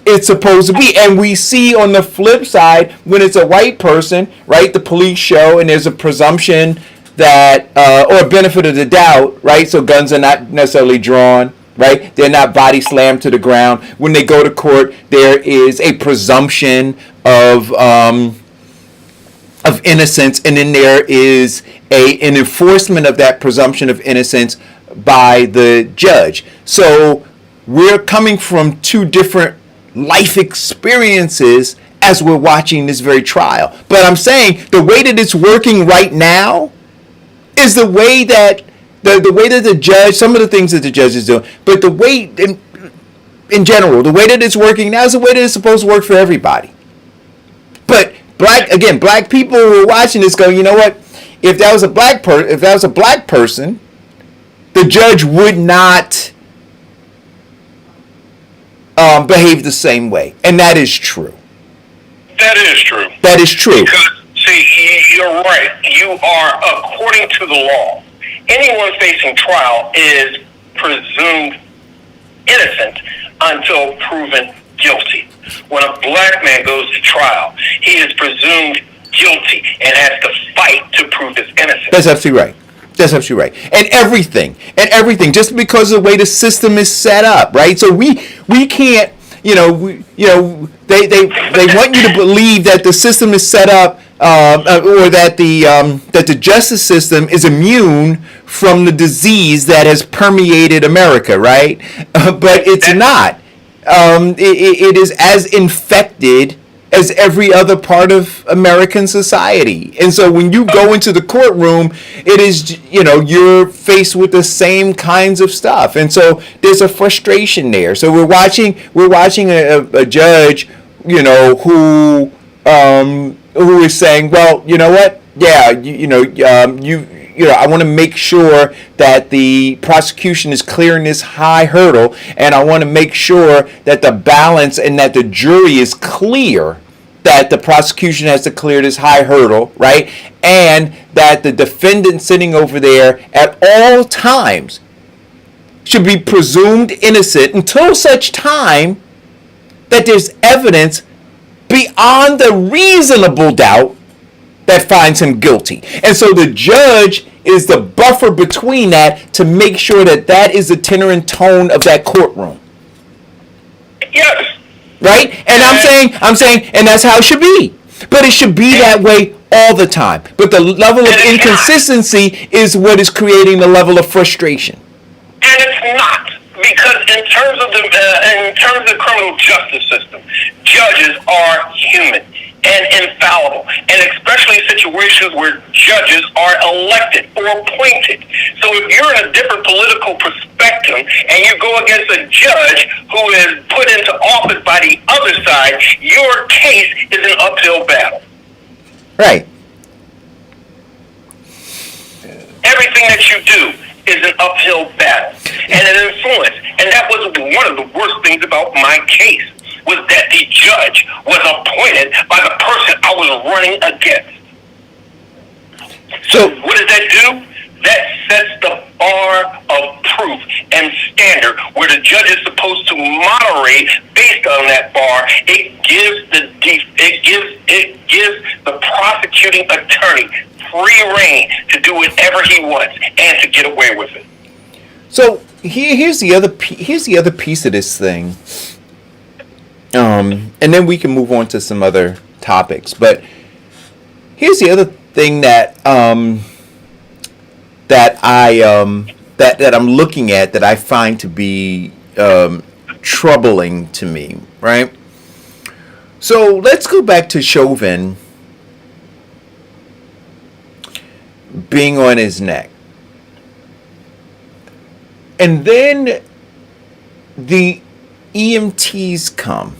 it's supposed to be. And we see on the flip side, when it's a white person, right, the police show, and there's a presumption that, or a benefit of the doubt, right? So guns are not necessarily drawn, right? They're not body slammed to the ground. When they go to court, there is a presumption of innocence, and then there is an enforcement of that presumption of innocence by the judge. So we're coming from two different life experiences as we're watching this very trial. But I'm saying the way that it's working right now is the way that the judge, some of the things that the judge is doing, but the way in general, the way that it's working now is the way that it's supposed to work for everybody. But black people who are watching this go, you know what? If that was a black person, the judge would not behave the same way, and that is true. That is true. That is true. Because, see, you're right. You are, according to the law, anyone facing trial is presumed innocent until proven guilty. When a black man goes to trial, he is presumed guilty and has to fight to prove his innocence. That's absolutely right. That's absolutely right. And everything, just because of the way the system is set up, right? So we can't, they want you to believe that the system is set up, or that the justice system is immune from the disease that has permeated America, right? But it's not. It is as infected as every other part of American society. And so when you go into the courtroom, it is, you're faced with the same kinds of stuff. And so there's a frustration there. So we're watching a judge, who is saying, well, you know what? Yeah, I want to make sure that the prosecution is clearing this high hurdle, and I want to make sure that the balance and that the jury is clear that the prosecution has to clear this high hurdle, right? And that the defendant sitting over there at all times should be presumed innocent until such time that there's evidence beyond the reasonable doubt that finds him guilty. And so the judge is the buffer between that to make sure that that is the tenor and tone of that courtroom. Yes. Right? And I'm saying, and that's how it should be. But it should be that way all the time. But the level of inconsistency is what is creating the level of frustration. And it's not, because in terms of the criminal justice system, judges are human, and infallible, and especially situations where judges are elected or appointed. So if you're in a different political perspective and you go against a judge who is put into office by the other side, your case is an uphill battle. Right. Everything that you do is an uphill battle and an influence. And that was one of the worst things about my case, was that the judge was appointed by the person I was running against. So what does that do? That sets the bar of proof and standard where the judge is supposed to moderate based on that bar. It gives the prosecuting attorney free reign to do whatever he wants and to get away with it. So here's the other piece of this thing, and then we can move on to some other topics. But here's the other thing that I'm looking at that I find to be troubling to me. Right. So let's go back to Chovin being on his neck. And then the EMTs come.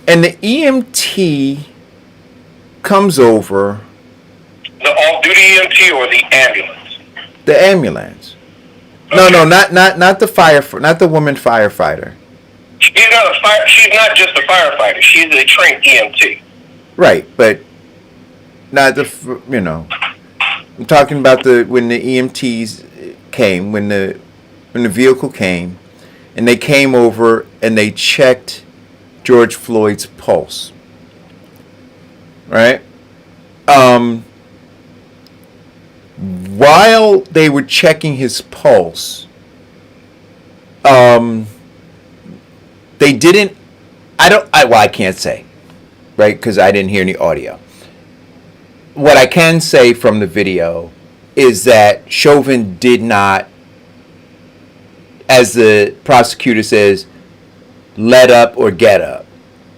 And the EMT comes over. The off-duty EMT or the ambulance? The ambulance. Okay. No, not the not the woman firefighter. She's not just a firefighter. She's a trained EMT. Right, but not the, you know, I'm talking about when the EMTs came, when the vehicle came, and they came over and they checked George Floyd's pulse. Right? While they were checking his pulse, they didn't, I can't say, right? Because I didn't hear any audio. What I can say from the video is that Chovin did not, as the prosecutor says, let up or get up,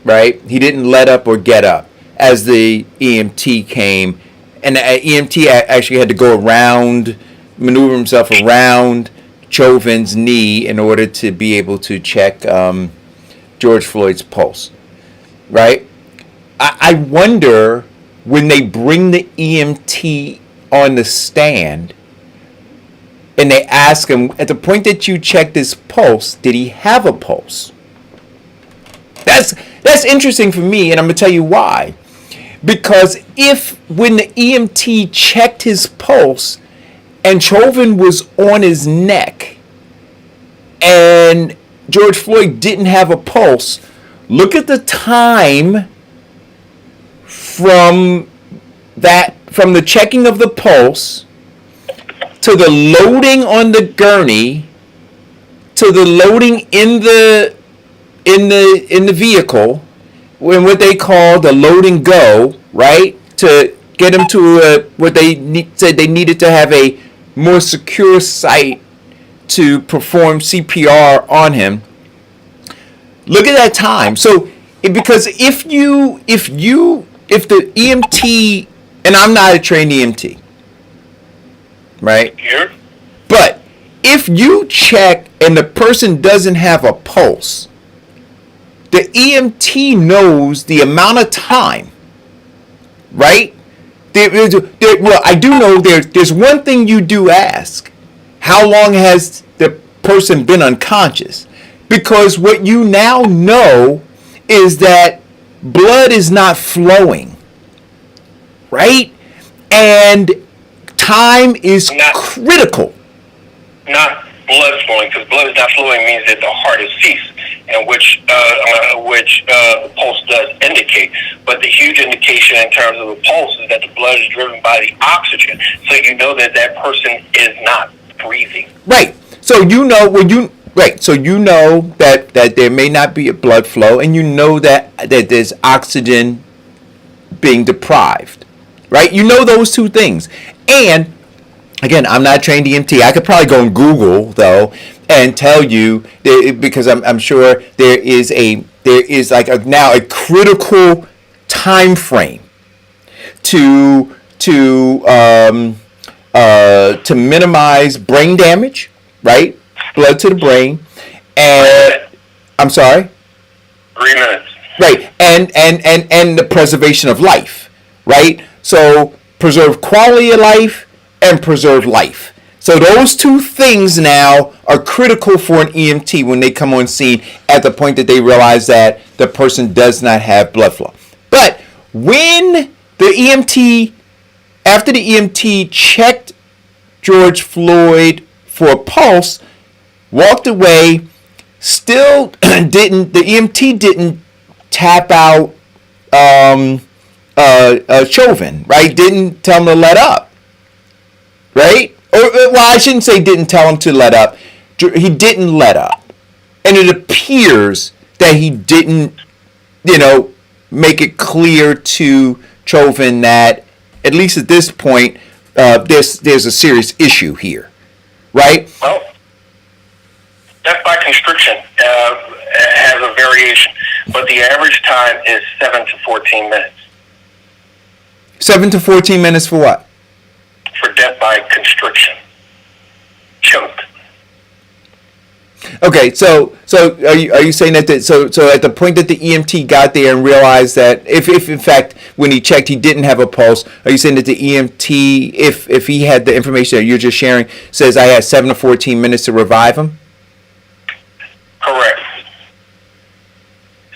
right? He didn't let up or get up as the EMT came. And the EMT actually had to go around, maneuver himself around Chovin's knee in order to be able to check George Floyd's pulse, right? I wonder, when they bring the EMT on the stand and they ask him, at the point that you checked his pulse, did he have a pulse? That's interesting for me, and I'm going to tell you why. Because when the EMT checked his pulse and Chovin was on his neck and George Floyd didn't have a pulse, look at the time from the checking of the pulse to the loading on the gurney to the loading in the vehicle, when what they call the load and go, right, to get them to what they said they needed to have a more secure site to perform CPR on him. Look at that time. So because if the EMT, and I'm not a trained EMT, right? Here. But if you check and the person doesn't have a pulse, the EMT knows the amount of time, right? Well, I do know there's one thing you do ask. How long has the person been unconscious? Because what you now know is that blood is not flowing, right? And time is critical. Not blood flowing, because blood is not flowing means that the heart is ceased, and which the pulse does indicate. But the huge indication in terms of the pulse is that the blood is driven by the oxygen, so you know that that person is not breathing. Right. So you know So you know that there may not be a blood flow, and you know that there's oxygen being deprived. Right. You know those two things, and again, I'm not trained EMT. I could probably go on Google, though, and tell you, because I'm sure there is a there is like now a critical time frame to minimize brain damage, right? Blood to the brain, and I'm sorry. 3 minutes. Right, and the preservation of life, right? So preserve quality of life and preserve life. So those two things now are critical for an EMT when they come on scene at the point that they realize that the person does not have blood flow. But when the EMT, after the EMT checked George Floyd for a pulse, walked away, still didn't, the EMT didn't tap out Chovin, right? Didn't tell him to let up, right? Or, well, I shouldn't say didn't tell him to let up. He didn't let up. And it appears that he didn't, make it clear to Chovin that, at least at this point, there's a serious issue here, right? Well, death by constriction has a variation, but the average time is 7 to 14 minutes. 7 to 14 minutes for what? For death by constriction. Choke. Okay, so are you saying that so at the point that the EMT got there and realized that if in fact when he checked he didn't have a pulse, are you saying that the EMT, if he had the information that you're just sharing, says I had 7 to 14 minutes to revive him? Correct.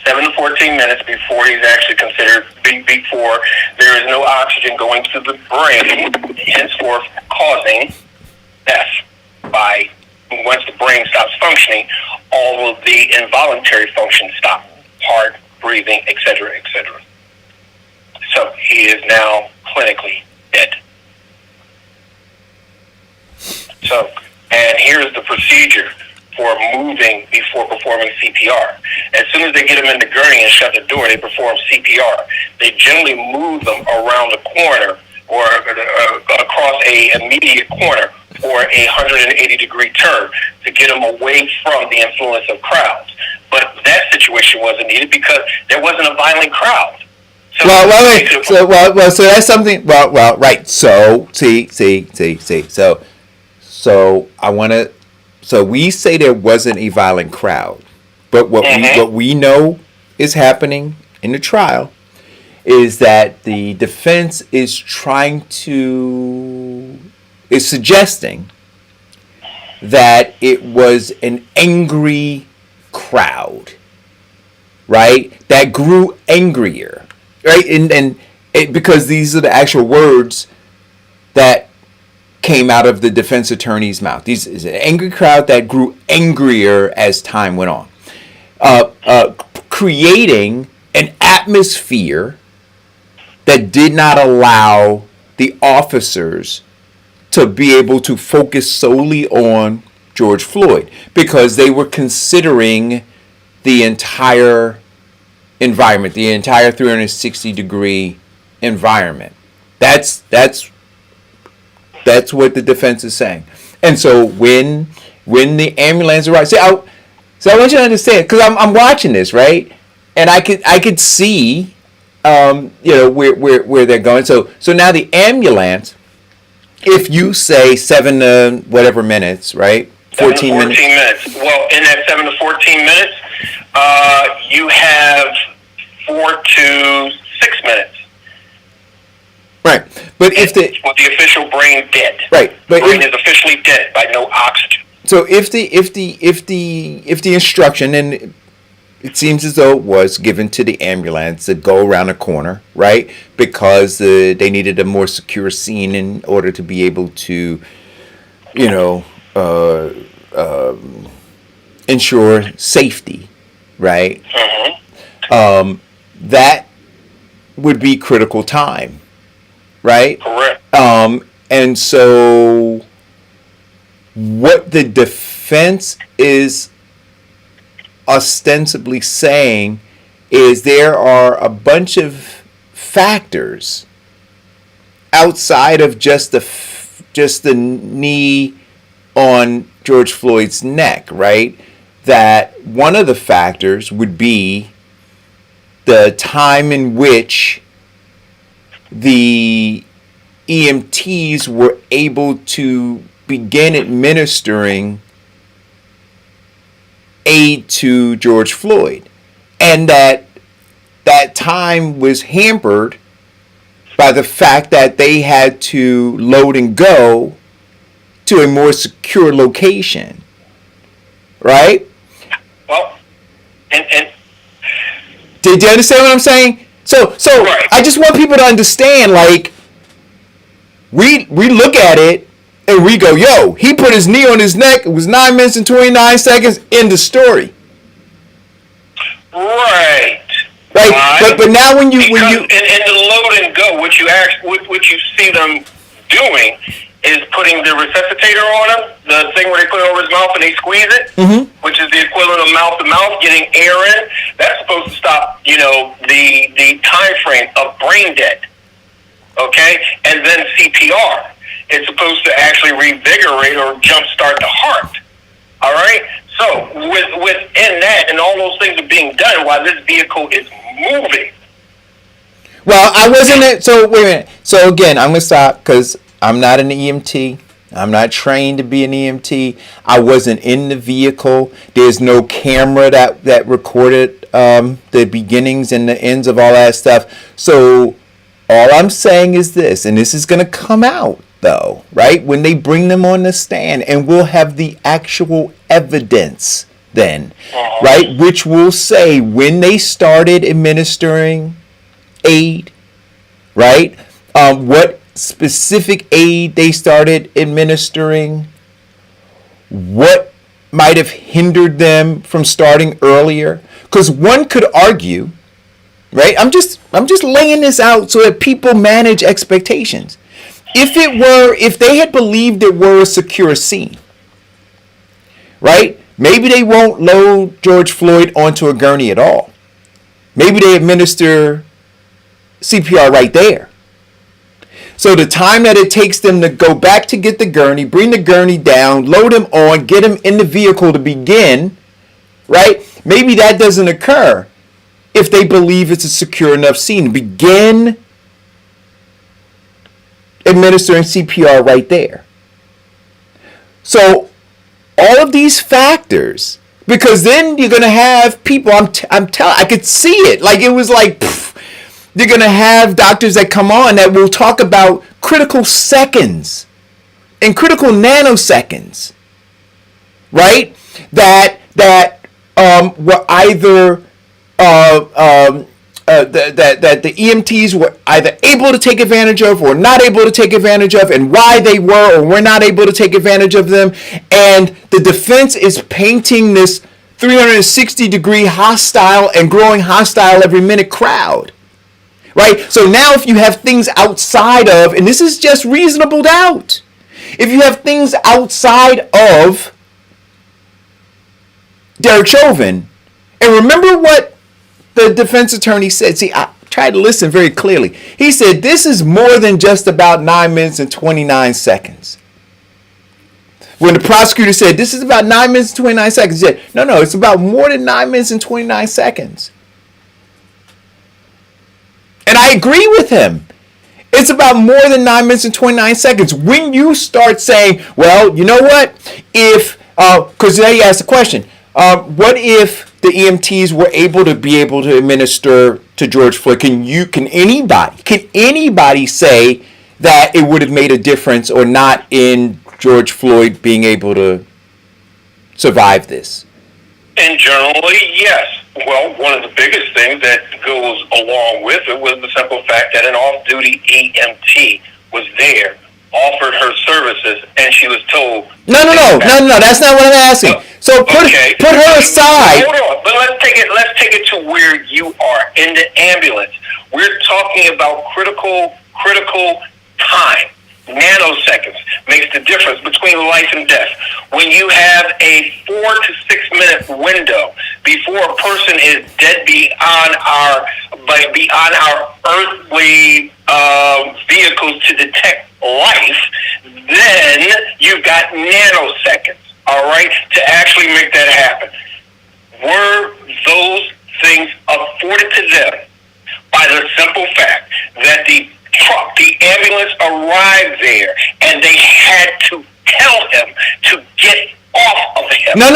7 to 14 minutes before he's actually considered, before there is no oxygen going to the brain, henceforth causing death by, once the brain stops functioning, all of the involuntary functions stop, heart, breathing, etc., etc. So he is now clinically dead. So, and here's the procedure for moving before performing CPR. As soon as they get them in the gurney and shut the door, they perform CPR. They generally move them around the corner or across a immediate corner or a 180-degree turn to get them away from the influence of crowds. But that situation wasn't needed because there wasn't a violent crowd. So so that's something. Well, right. So see. So I want to. So we say there wasn't a violent crowd, but what we know is happening in the trial is that the defense is suggesting that it was an angry crowd, right? That grew angrier, right? And because these are the actual words that came out of the defense attorney's mouth. This is an angry crowd that grew angrier as time went on, creating an atmosphere that did not allow the officers to be able to focus solely on George Floyd because they were considering the entire environment, the entire 360-degree environment. That's what the defense is saying. And so when the ambulance arrived, so I want you to understand, because I'm watching this, right? And I could see, where they're going. So now the ambulance, if you say 7 to whatever minutes, right? 14 minutes. Well, in that 7 to 14 minutes, you have 4 to 6 minutes. Right, but if the official brain dead, right, but brain is officially dead by no oxygen. So if the instruction, and it seems as though it was given to the ambulance to go around a corner, right, because they needed a more secure scene in order to be able to, ensure safety, right? Mm-hmm. That would be critical time. Right? Correct. And so what the defense is ostensibly saying is there are a bunch of factors outside of just the knee on George Floyd's neck, right? That one of the factors would be the time in which the EMTs were able to begin administering aid to George Floyd, and that time was hampered by the fact that they had to load and go to a more secure location, right? Well, and Did you understand what I'm saying? So Right. I just want people to understand, like, we look at it and we go, yo, he put his knee on his neck. It was 9 minutes and 29 seconds. End of story. right. Right? Why? But now when you In the load and go, what you see them doing is putting the resuscitator on him, the thing where they put it over his mouth and they squeeze it, which is the equivalent of mouth to mouth, getting air in. That's supposed to stop, the time frame of brain dead. Okay, and then CPR. It's supposed to actually revigorate or jumpstart the heart. All right. So within that, and all those things are being done while this vehicle is moving. Well, I wasn't. So wait a minute. So again, I'm gonna stop because I'm not an EMT. I'm not trained to be an EMT. I wasn't in the vehicle. There's no camera that recorded the beginnings and the ends of all that stuff. So all I'm saying is this, and this is gonna come out though, right? When they bring them on the stand, and we'll have the actual evidence then, right? Which will say when they started administering aid, right? What specific aid they started administering, what might have hindered them from starting earlier. Because one could argue, right? I'm just laying this out so that people manage expectations. If they had believed it were a secure scene, right? Maybe they won't load George Floyd onto a gurney at all. Maybe they administer CPR right there. So the time that it takes them to go back to get the gurney, bring the gurney down, load him on, get him in the vehicle to begin, right? Maybe that doesn't occur if they believe it's a secure enough scene. Begin administering CPR right there. So all of these factors, because then you're going to have people, I'm telling, I could see it. Like it was like, you're going to have doctors that come on that will talk about critical seconds and critical nanoseconds, right? That were either that the EMTs were either able to take advantage of or not able to take advantage of, and why they were or were not able to take advantage of them. And the defense is painting this 360-degree hostile and growing hostile every minute crowd, right? So now if you have things outside of, and this is just reasonable doubt, if you have things outside of Derek Chauvin, and remember what the defense attorney said. See, I tried to listen very clearly. He said, this is more than just about 9 minutes and 29 seconds. When the prosecutor said, this is about 9 minutes and 29 seconds, he said, no, it's about more than 9 minutes and 29 seconds. And I agree with him. It's about more than 9 minutes and 29 seconds. When you start saying, well, you know what? If, because now you ask the question, what if the EMTs were able to administer to George Floyd? Can anybody say that it would have made a difference or not in George Floyd being able to survive this? And generally, yes. Well, one of the biggest things that goes along with it was the simple fact that an off-duty EMT was there, offered her services, and she was told... No, that's not what I'm asking. So put her aside. Hold on, but let's take it to where you are, in the ambulance. We're talking about critical time. Nanoseconds makes the difference between life and death. When you have a 4 to 6 minute window before a person is dead beyond our earthly vehicles to detect life, then you've got nanoseconds, all right, to actually make that happen. Were those things afforded to them by the simple fact that the truck, the ambulance arrived there, and they had to tell him to get off of him. No.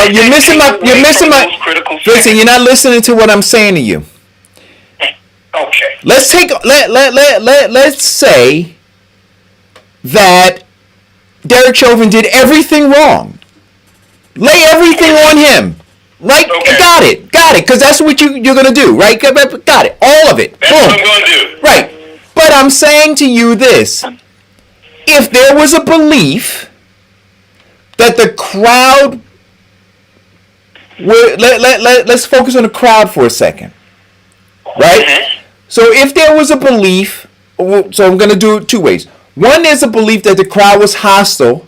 You're missing my. Critical. Listen, you're not listening to what I'm saying to you. Okay. Let's say that Derek Chauvin did everything wrong. Lay everything on him. Right? Okay. Got it. Because that's what you're going to do, right? Got it. All of it. That's Boom. what I'm going to do. Right. But I'm saying to you this. If there was a belief that the crowd would... Let's focus on the crowd for a second. Right? Mm-hmm. So if there was a belief... So I'm going to do it two ways. One is a belief that the crowd was hostile.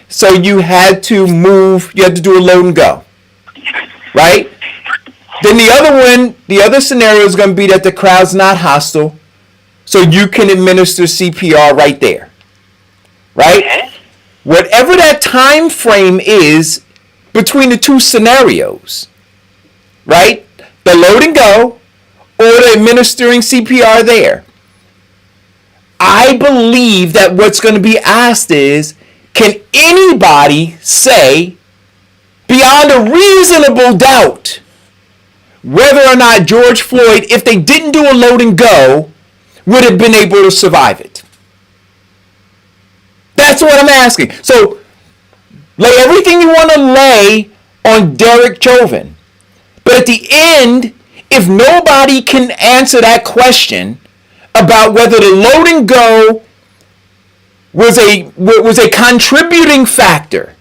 So you had to move... You had to do a load and go. Right? Then the other scenario is going to be that the crowd's not hostile, so you can administer CPR right there. Right? Whatever that time frame is between the two scenarios, right? The load and go or the administering CPR there. I believe that what's going to be asked is, can anybody say beyond a reasonable doubt whether or not George Floyd, if they didn't do a load and go, would have been able to survive it? That's what I'm asking. So lay everything you want to lay on Derek Chauvin. But at the end, if nobody can answer that question about whether the load and go was a contributing factor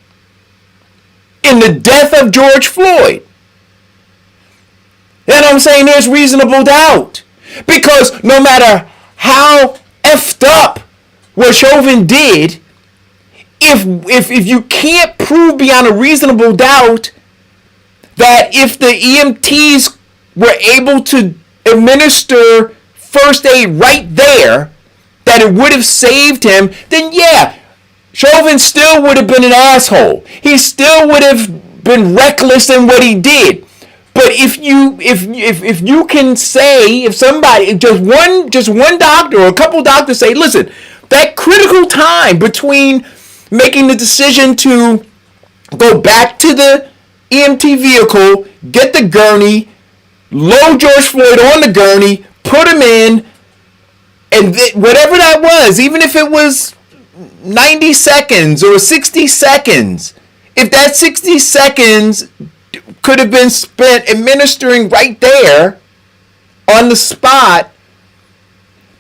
in the death of George Floyd, then I'm saying there's reasonable doubt. Because no matter how effed up what Chovin did, if you can't prove beyond a reasonable doubt that if the EMTs were able to administer first aid right there, that it would have saved him, then yeah, Chauvin still would have been an asshole. He still would have been reckless in what he did. But if you can say, if somebody, just one doctor or a couple doctors say, listen, that critical time between making the decision to go back to the EMT vehicle, get the gurney, load George Floyd on the gurney, put him in, and whatever that was, even if it was 90 seconds or 60 seconds, if that 60 seconds could have been spent administering right there on the spot,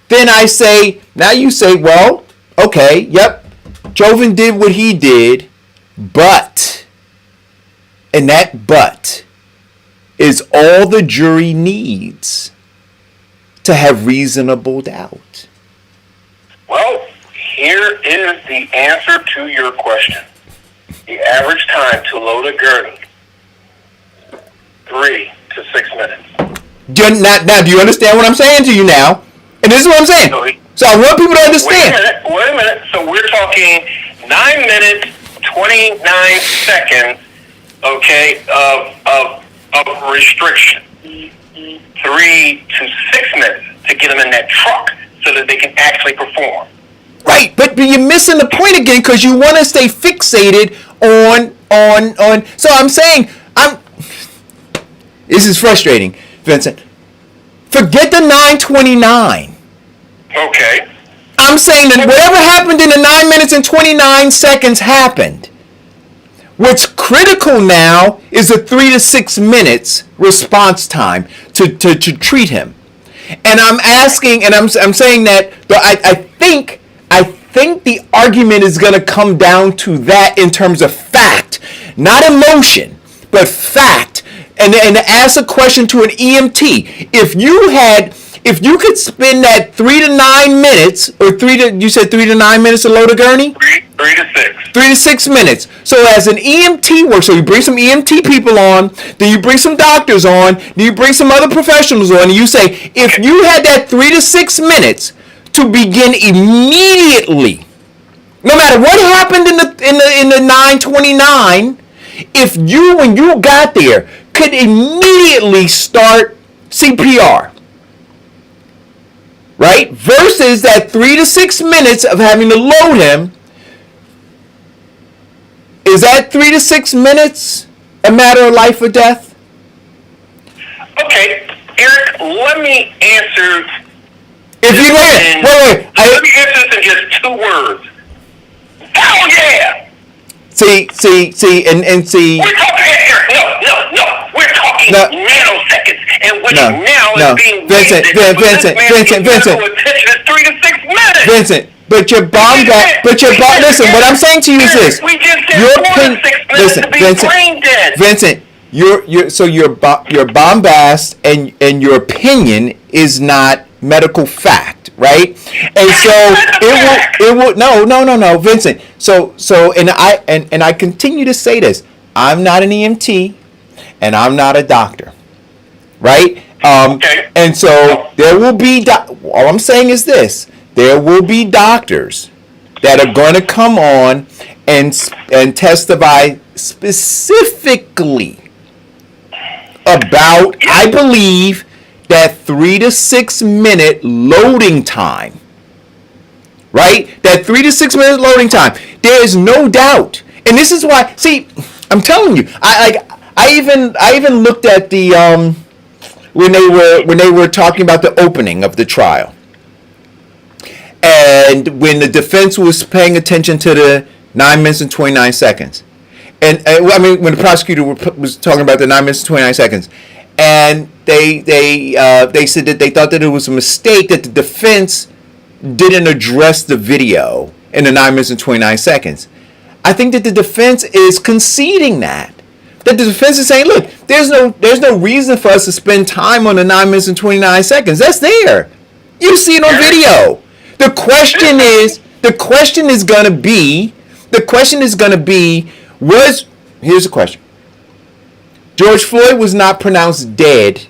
then I say, now you say, well, okay, yep, Chovin did what he did, but, and that but is all the jury needs to have reasonable doubt. Well, here is the answer to your question. The average time to load a gurney, 3 to 6 minutes. Do you understand what I'm saying to you now? And this is what I'm saying. So I want people to understand. Wait a minute. So we're talking 9 minutes, 29 seconds, okay, of restriction. 3 to 6 minutes to get them in that truck so that they can actually perform. Right, but you're missing the point again because you want to stay fixated on. So I'm saying, this is frustrating, Vincent. Forget the 9:29. Okay. I'm saying that whatever happened in the 9 minutes and 29 seconds happened. What's critical now is the 3 to 6 minutes response time to treat him. And I'm asking, and I'm saying that I think the argument is going to come down to that in terms of fact, not emotion, but fact. And ask a question to an EMT. If you could spend that 3 to 9 minutes, or you said 3 to 9 minutes to load a gurney? 3 to 6. 3 to 6 minutes. So as an EMT works, so you bring some EMT people on, then you bring some doctors on, then you bring some other professionals on, and you say, if you had that 3 to 6 minutes to begin immediately, no matter what happened in the 9:29, if you, when you got there, could immediately start CPR, right? Versus that 3 to 6 minutes of having to load him. Is that 3 to 6 minutes a matter of life or death? Okay, Eric, let me answer. If you wait. Let me answer this in just 2 words. Hell yeah! See, and see. We're talking, Eric, no. We're talking nanoseconds, and what now is being Vincent. attention is 3 to 6 minutes. Vincent, but your bomb got. Listen, what I'm saying to you is this. We just said 4 to 6 minutes to be brain dead. Vincent, your bombast and your opinion is not medical fact, right? And so it will no, Vincent. So and I continue to say this. I'm not an EMT and I'm not a doctor. Right? Okay. And so there will be all I'm saying is this. There will be doctors that are going to come on and testify specifically about, I believe, that 3 to 6 minute loading time. Right? That 3 to 6 minute loading time. There is no doubt. And this is why, see, I'm telling you, I even looked at the when they were talking about the opening of the trial. And when the defense was paying attention to the 9 minutes and 29 seconds. And when the prosecutor was talking about the 9 minutes and 29 seconds, and they said that they thought that it was a mistake that the defense didn't address the video in the 9 minutes and 29 seconds. I think that the defense is conceding that the defense is saying, look, there's no reason for us to spend time on the 9 minutes and 29 seconds. That's there. You see it on video. The question is going to be, here's the question. George Floyd was not pronounced dead.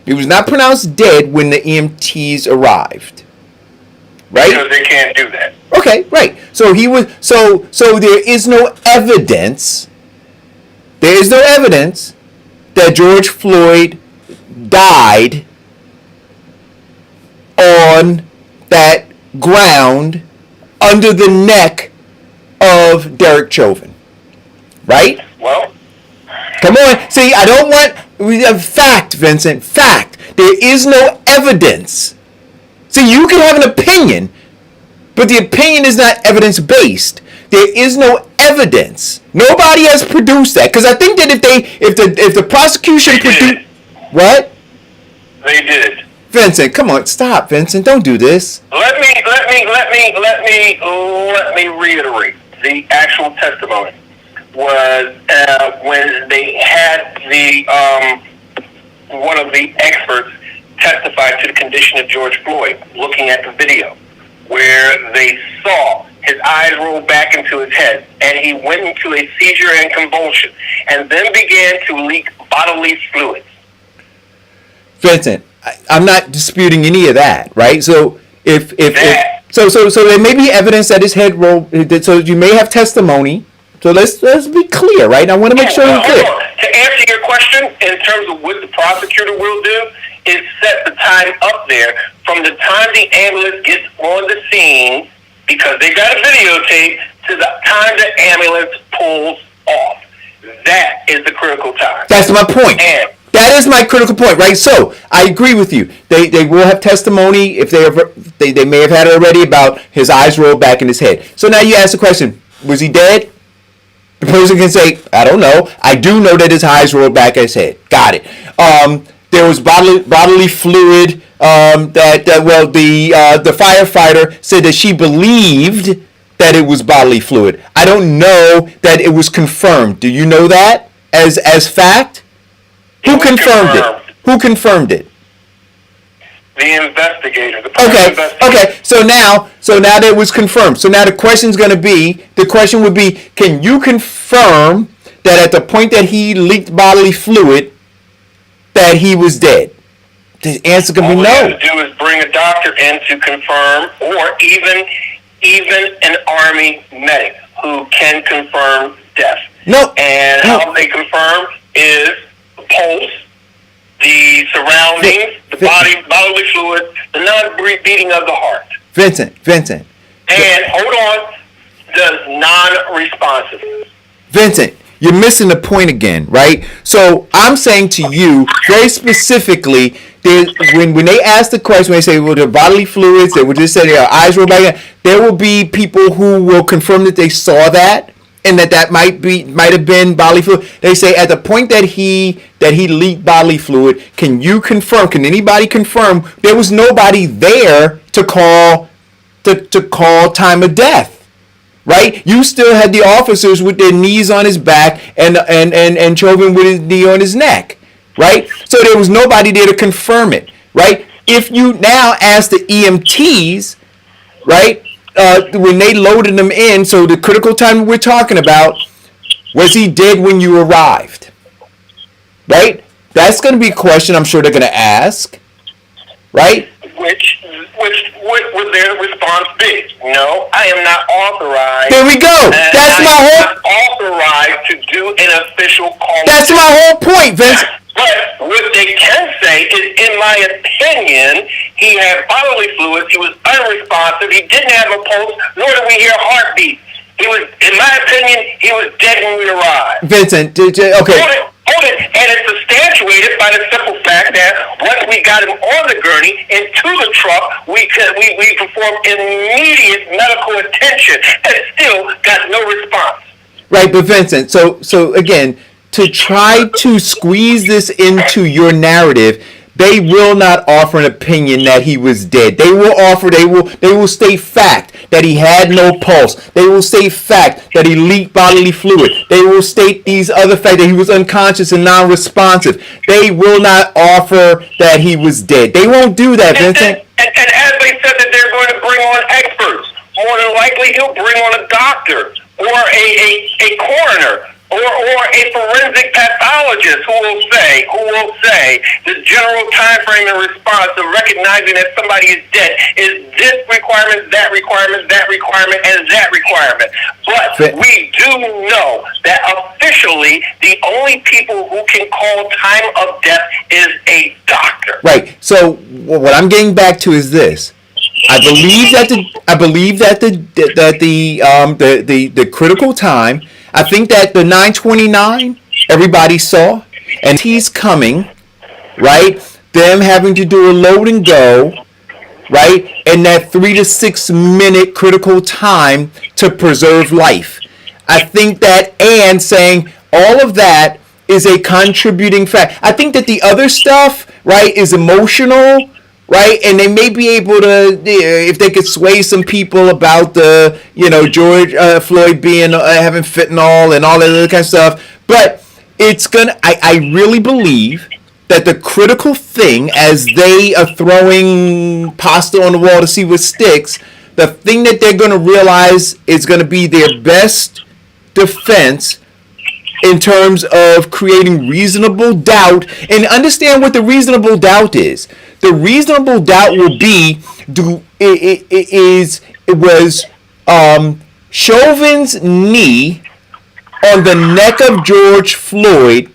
He was not pronounced dead when the EMTs arrived. Right? Because they can't do that. Okay, right. So there is no evidence. There is no evidence that George Floyd died on that ground under the neck of Derek Chauvin. Right? Well, come on. See, I don't want fact, Vincent. Fact. There is no evidence. See, you can have an opinion, but the opinion is not evidence-based. There is no evidence. Nobody has produced that. Because I think that if the prosecution produced... What? They did. Vincent, come on. Stop, Vincent. Don't do this. Let me reiterate. The actual testimony was when they had one of the experts testify to the condition of George Floyd, looking at the video, where they saw his eyes roll back into his head, and he went into a seizure and convulsion, and then began to leak bodily fluids. Vincent, I'm not disputing any of that, right? So so there may be evidence that his head rolled. So you may have testimony. So let's be clear, right? I want to make sure we're clear. To answer your question, in terms of what the prosecutor will do, is set the time up there from the time the ambulance gets on the scene, because they got a videotape, to the time the ambulance pulls off. That is the critical time. That's my point. That is my critical point, right? So I agree with you. They will have testimony if they may have had it already about his eyes rolled back in his head. So now you ask the question: was he dead? The person can say, I don't know. I do know that his eyes rolled back in his head. Got it. There was bodily fluid. The firefighter said that she believed that it was bodily fluid. I don't know that it was confirmed. Do you know that as fact? Who confirmed it? Who confirmed it? The investigator. Okay. So now that it was confirmed. So now the question would be, can you confirm that at the point that he leaked bodily fluid, that he was dead? The answer can be no. All you have to do is bring a doctor in to confirm, or even an Army medic who can confirm death. No. And how they confirm is pulse, the surroundings, the bodily fluids, the non-beating of the heart. Vincent. And hold on, the non-responsiveness. Vincent, you're missing the point again, right? So I'm saying to you very specifically, when they ask the question, when they say, well, the bodily fluids, they would just say their eyes roll back. There will be people who will confirm that they saw that and that might have been bodily fluid. They say at the point that he leaked bodily fluid, can you confirm? Can anybody confirm there was nobody there to call time of death? Right? You still had the officers with their knees on his back and Chovin with his knee on his neck. Right? So there was nobody there to confirm it. Right? If you now ask the EMTs, right, when they loaded him in, so the critical time we're talking about, was he dead when you arrived? Right? That's going to be a question I'm sure they're going to ask. Right? Which would their response be? No, I am not authorized. There we go. That's my whole. Not authorized to do an official call. That's my whole point, Vince. But what they can say is, in my opinion, he had bodily fluids. He was unresponsive. He didn't have a pulse, nor did we hear a heartbeat. He was, in my opinion, he was dead when we arrived. Vincent, okay. Hold it. And it's substantiated by the simple fact that once we got him on the gurney into the truck, we performed immediate medical attention and still got no response. Right, but Vincent, so again, to try to squeeze this into your narrative, they will not offer an opinion that he was dead. They will state fact that he had no pulse. They will state fact that he leaked bodily fluid. They will state these other facts that he was unconscious and non-responsive. They will not offer that he was dead. They won't do that, Vincent. And as they said that they're going to bring on experts, more than likely he'll bring on a doctor or a coroner. Or a forensic pathologist who will say the general time frame and response of recognizing that somebody is dead is this requirement, that requirement, that requirement, and that requirement. But we do know that officially the only people who can call time of death is a doctor. Right. So what I'm getting back to is this. I believe that the critical time. I think that the 929 everybody saw, and he's coming, right? Them having to do a load and go, right? And that 3 to 6 minute critical time to preserve life. I think that, and saying all of that is a contributing fact. I think that the other stuff, right, is emotional. Right, and they may be able to, if they could sway some people about the, George Floyd being having fentanyl and all that other kind of stuff. But it's gonna. I really believe that the critical thing, as they are throwing pasta on the wall to see what sticks, the thing that they're gonna realize is gonna be their best defense in terms of creating reasonable doubt. And understand what the reasonable doubt is. The reasonable doubt will be, it was Chauvin's knee on the neck of George Floyd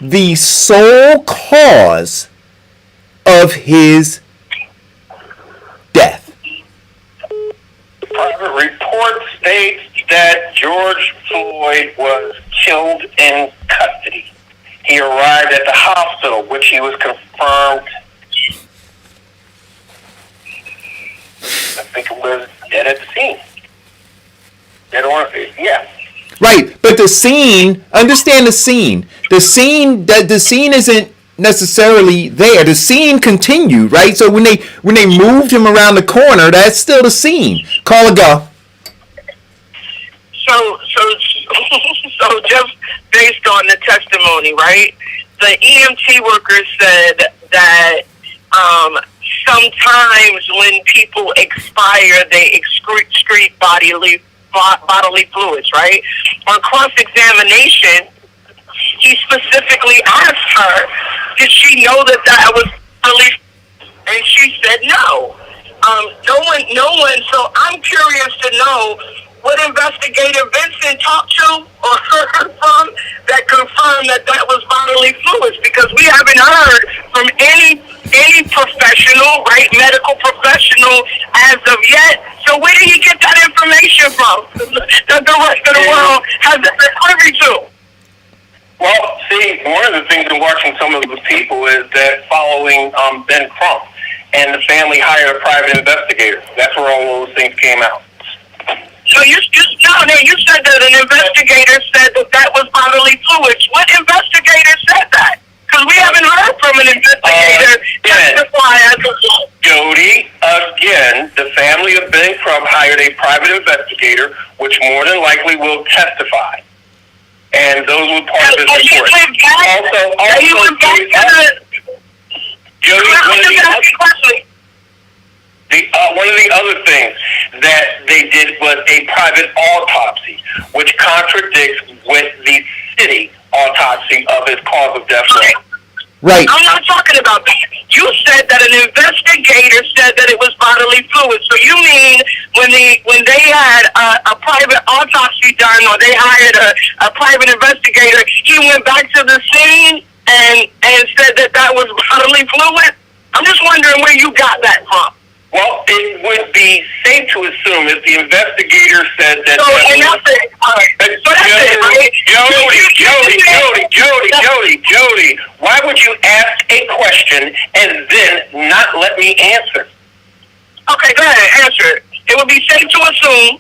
the sole cause of his death? Private report states that George Floyd was killed in custody. He arrived at the hospital, which he was confirmed, I think it was dead at the scene. Yeah. Right, but the scene, understand the scene. The scene isn't necessarily there. The scene continued, right? So when they moved him around the corner, that's still the scene. Call a go. So just based on the testimony, right? The EMT worker said that sometimes when people expire, they excrete bodily fluids, right? On cross-examination, he specifically asked her, did she know that was bodily? And she said no. No one. So I'm curious to know what investigator Vincent talked to or heard from that confirmed that was bodily fluids, because we haven't heard from any professional, right, medical professional as of yet. So where did he get that information from that the rest of the world hasn't been privy to? Well, see, one of the things in watching some of the people is that following Ben Crump and the family hired a private investigator. That's where all those things came out. So you said that an investigator said that was bodily fluids. What investigator said that? Because we haven't heard from an investigator testify as a Jody, again, the family of Ben Crump hired a private investigator, which more than likely will testify. And those were part of his report. One of the other things that they did was a private autopsy, which contradicts with the city autopsy of his cause of death. Right. I'm not talking about that. You said that an investigator said that it was bodily fluids. So you mean when they had a private autopsy done, or they hired a private investigator, he went back to the scene and said that was bodily fluid? I'm just wondering where you got that from. Well, it would be safe to assume if the investigator said that. So, and that's it. All right. So that's it, right? Jody, why would you ask a question and then not let me answer? Okay, go ahead, answer it. It would be safe to assume.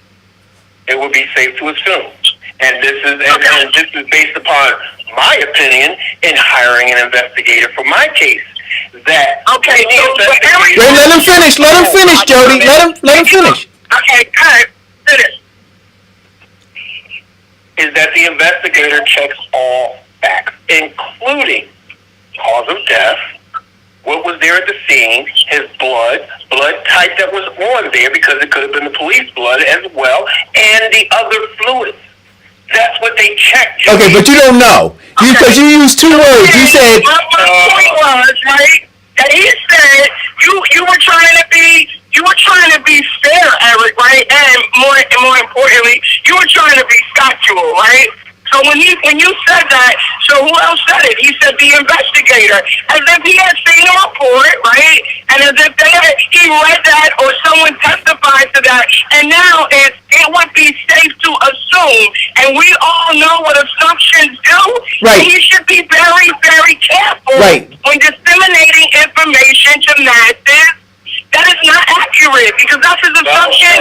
It would be safe to assume. And this is and this is based upon my opinion in hiring an investigator for my case. That okay, Wait, let him finish, Jody. Let him finish. Okay, go ahead. Finish. Is that the investigator checks all facts, including cause of death, what was there at the scene, his blood type that was on there, because it could have been the police blood as well, and the other fluids. That's what they checked. Okay, but you don't know. Because you used two words. You said... My point was, right, that he said you were trying to be fair, Eric, right? And more importantly, you were trying to be factual, right? So when you said that, so who else said it? He said the investigator, as if he had seen the report, right? And as if he read that or someone testified to that. And now it would be safe to assume, and we all know what assumptions do. Right. He should be very, very careful when disseminating information to masses. That is not accurate, because that's his assumption.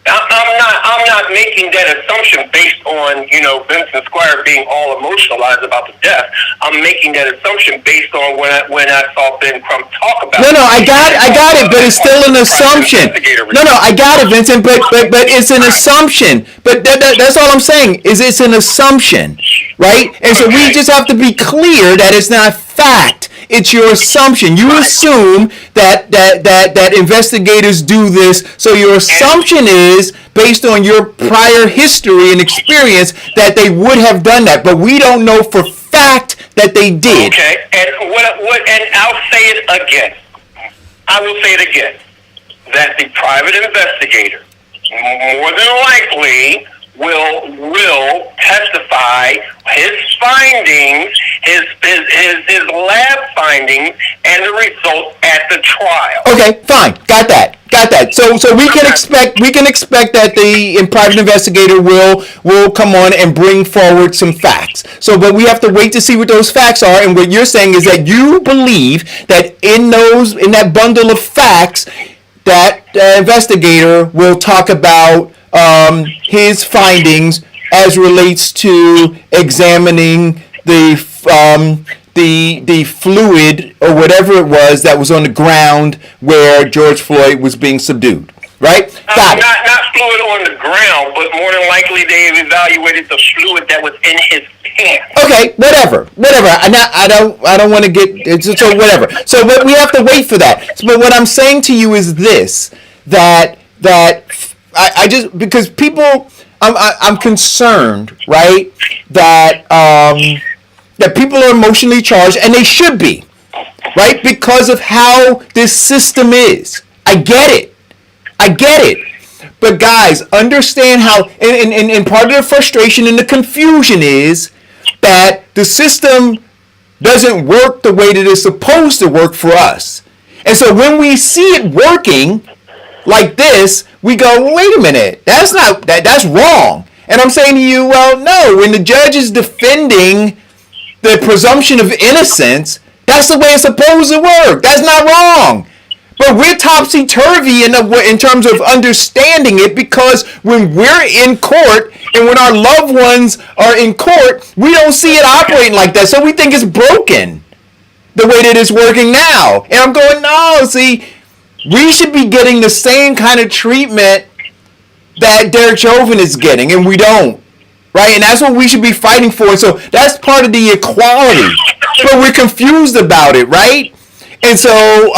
I'm not making that assumption based on, Vincent Squire being all emotionalized about the death. I'm making that assumption based on when I saw Ben Crump talk about it. No, I got it, but it's still an assumption. No, I got it, Vincent, but it's an assumption. But that's all I'm saying, is it's an assumption, right? And so we just have to be clear that it's not fact. It's your assumption. You assume that investigators do this, so your assumption is, based on your prior history and experience, that they would have done that. But we don't know for fact that they did. Okay, and and I'll say it again. I will say it again. That the private investigator, more than likely, will testify his findings, his lab findings, and the results at the trial. Okay, fine, got that. So we can expect that the private investigator will come on and bring forward some facts. But we have to wait to see what those facts are. And what you're saying is that you believe that in that bundle of facts, that investigator will talk about his findings as relates to examining the fluid or whatever it was that was on the ground where George Floyd was being subdued. Right? Got it. Not fluid on the ground, but more than likely they've evaluated the fluid that was in his pants. Okay, whatever. I don't want to get so whatever. So but we have to wait for that. But what I'm saying to you is this: that I just, because people, I'm concerned, right? That people are emotionally charged, and they should be, right? Because of how this system is. I get it. But guys, understand how, and part of the frustration and the confusion is that the system doesn't work the way that it's supposed to work for us. And so when we see it working like this, we go, well, wait a minute, that's wrong. And I'm saying to you, well, no, when the judge is defending the presumption of innocence, that's the way it's supposed to work. That's not wrong. But we're topsy-turvy in terms of understanding it, because when we're in court and when our loved ones are in court, we don't see it operating like that. So we think it's broken the way that it's working now. And I'm going, no, see, we should be getting the same kind of treatment that Derek Chovin is getting, and we don't. Right? And that's what we should be fighting for. So that's part of the equality. But we're confused about it, right? And so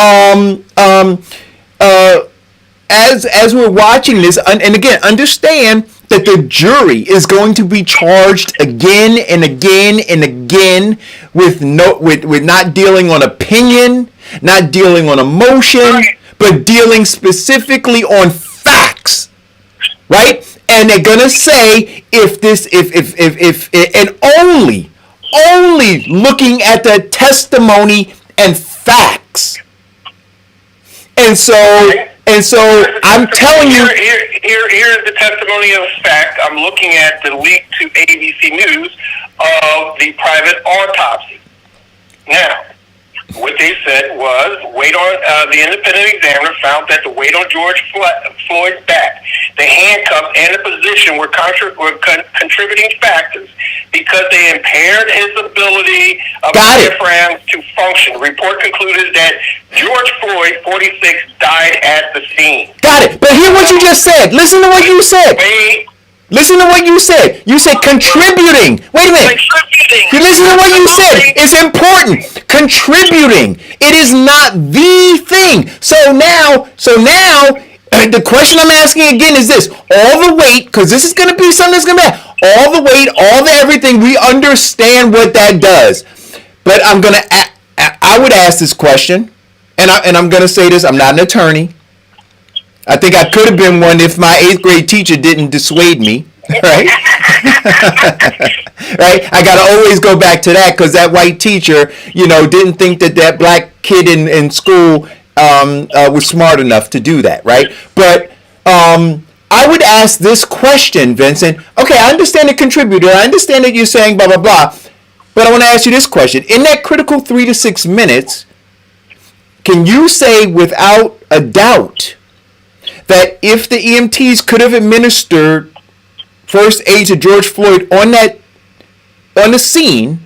as we're watching this, and again, understand that the jury is going to be charged again and again and again with not dealing on opinion, not dealing on emotion, but dealing specifically on facts, right? And they're gonna say and only looking at the testimony and facts. And so I'm telling you, here's the testimony of fact. I'm looking at the leak to ABC News of the private autopsy. Now, what they said was, the independent examiner found that the weight on George Floyd's back, the handcuffs, and the position were contributing factors because they impaired his ability of diaphragm to function. The report concluded that George Floyd, 46, died at the scene. Got it. But hear what you just said. Listen to what you said. Listen to what you said. You said contributing. Wait a minute. You listen to what you said. It's important. Contributing. It is not the thing. So now, the question I'm asking again is this. All the weight, because this is going to be something that's going to be, all the weight, all the everything, we understand what that does. But I would ask this question, and I'm going to say this. I'm not an attorney. I think I could have been one if my 8th grade teacher didn't dissuade me, right? Right? I got to always go back to that, because that white teacher, didn't think that black kid in school was smart enough to do that, right? But I would ask this question, Vincent. Okay, I understand the contributor. I understand that you're saying blah, blah, blah. But I want to ask you this question. In that critical 3 to 6 minutes, can you say without a doubt that if the EMTs could have administered first aid to George Floyd on the scene,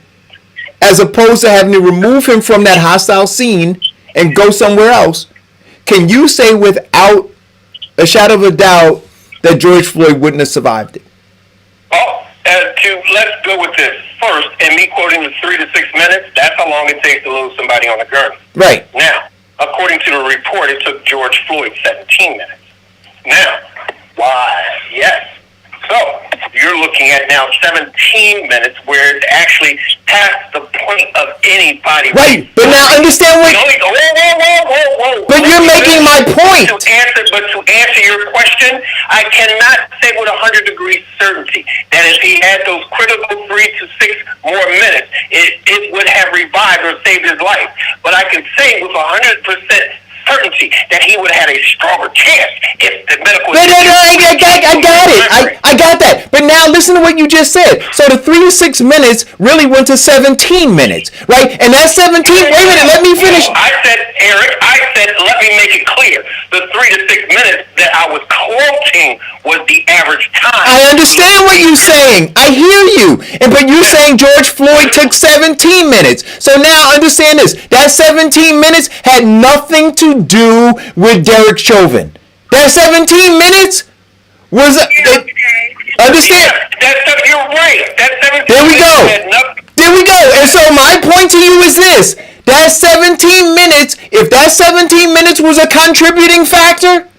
as opposed to having to remove him from that hostile scene and go somewhere else, can you say without a shadow of a doubt that George Floyd wouldn't have survived it? Well, let's go with this. First, and me quoting the 3 to 6 minutes, that's how long it takes to lose somebody on a gurney. Right. Now, according to the report, it took George Floyd 17 minutes. Now, why? Yes. So, you're looking at now 17 minutes where it's actually past the point of anybody. Right, but now understand what... Whoa. But you're making my point. To answer your question, I cannot say with 100-degree certainty that if he had those critical 3 to 6 more minutes, it would have revived or saved his life. But I can say with 100% certainty that he would have had a stronger chance if the medical... I got it. I got that. But now listen to what you just said. So the 3 to 6 minutes really went to 17 minutes, right? And that 17... Wait a minute, let me finish. Eric, let me make it clear. The 3 to 6 minutes that I was quoting was the average time. I understand what you're saying. I hear you. But you're saying George Floyd took 17 minutes. So now understand this. That 17 minutes had nothing to do with Derek Chauvin. That 17 minutes was... Understand? You're right. That 17 there we go. There we go. And so my point to you is this. That 17 minutes, if that 17 minutes was a contributing factor,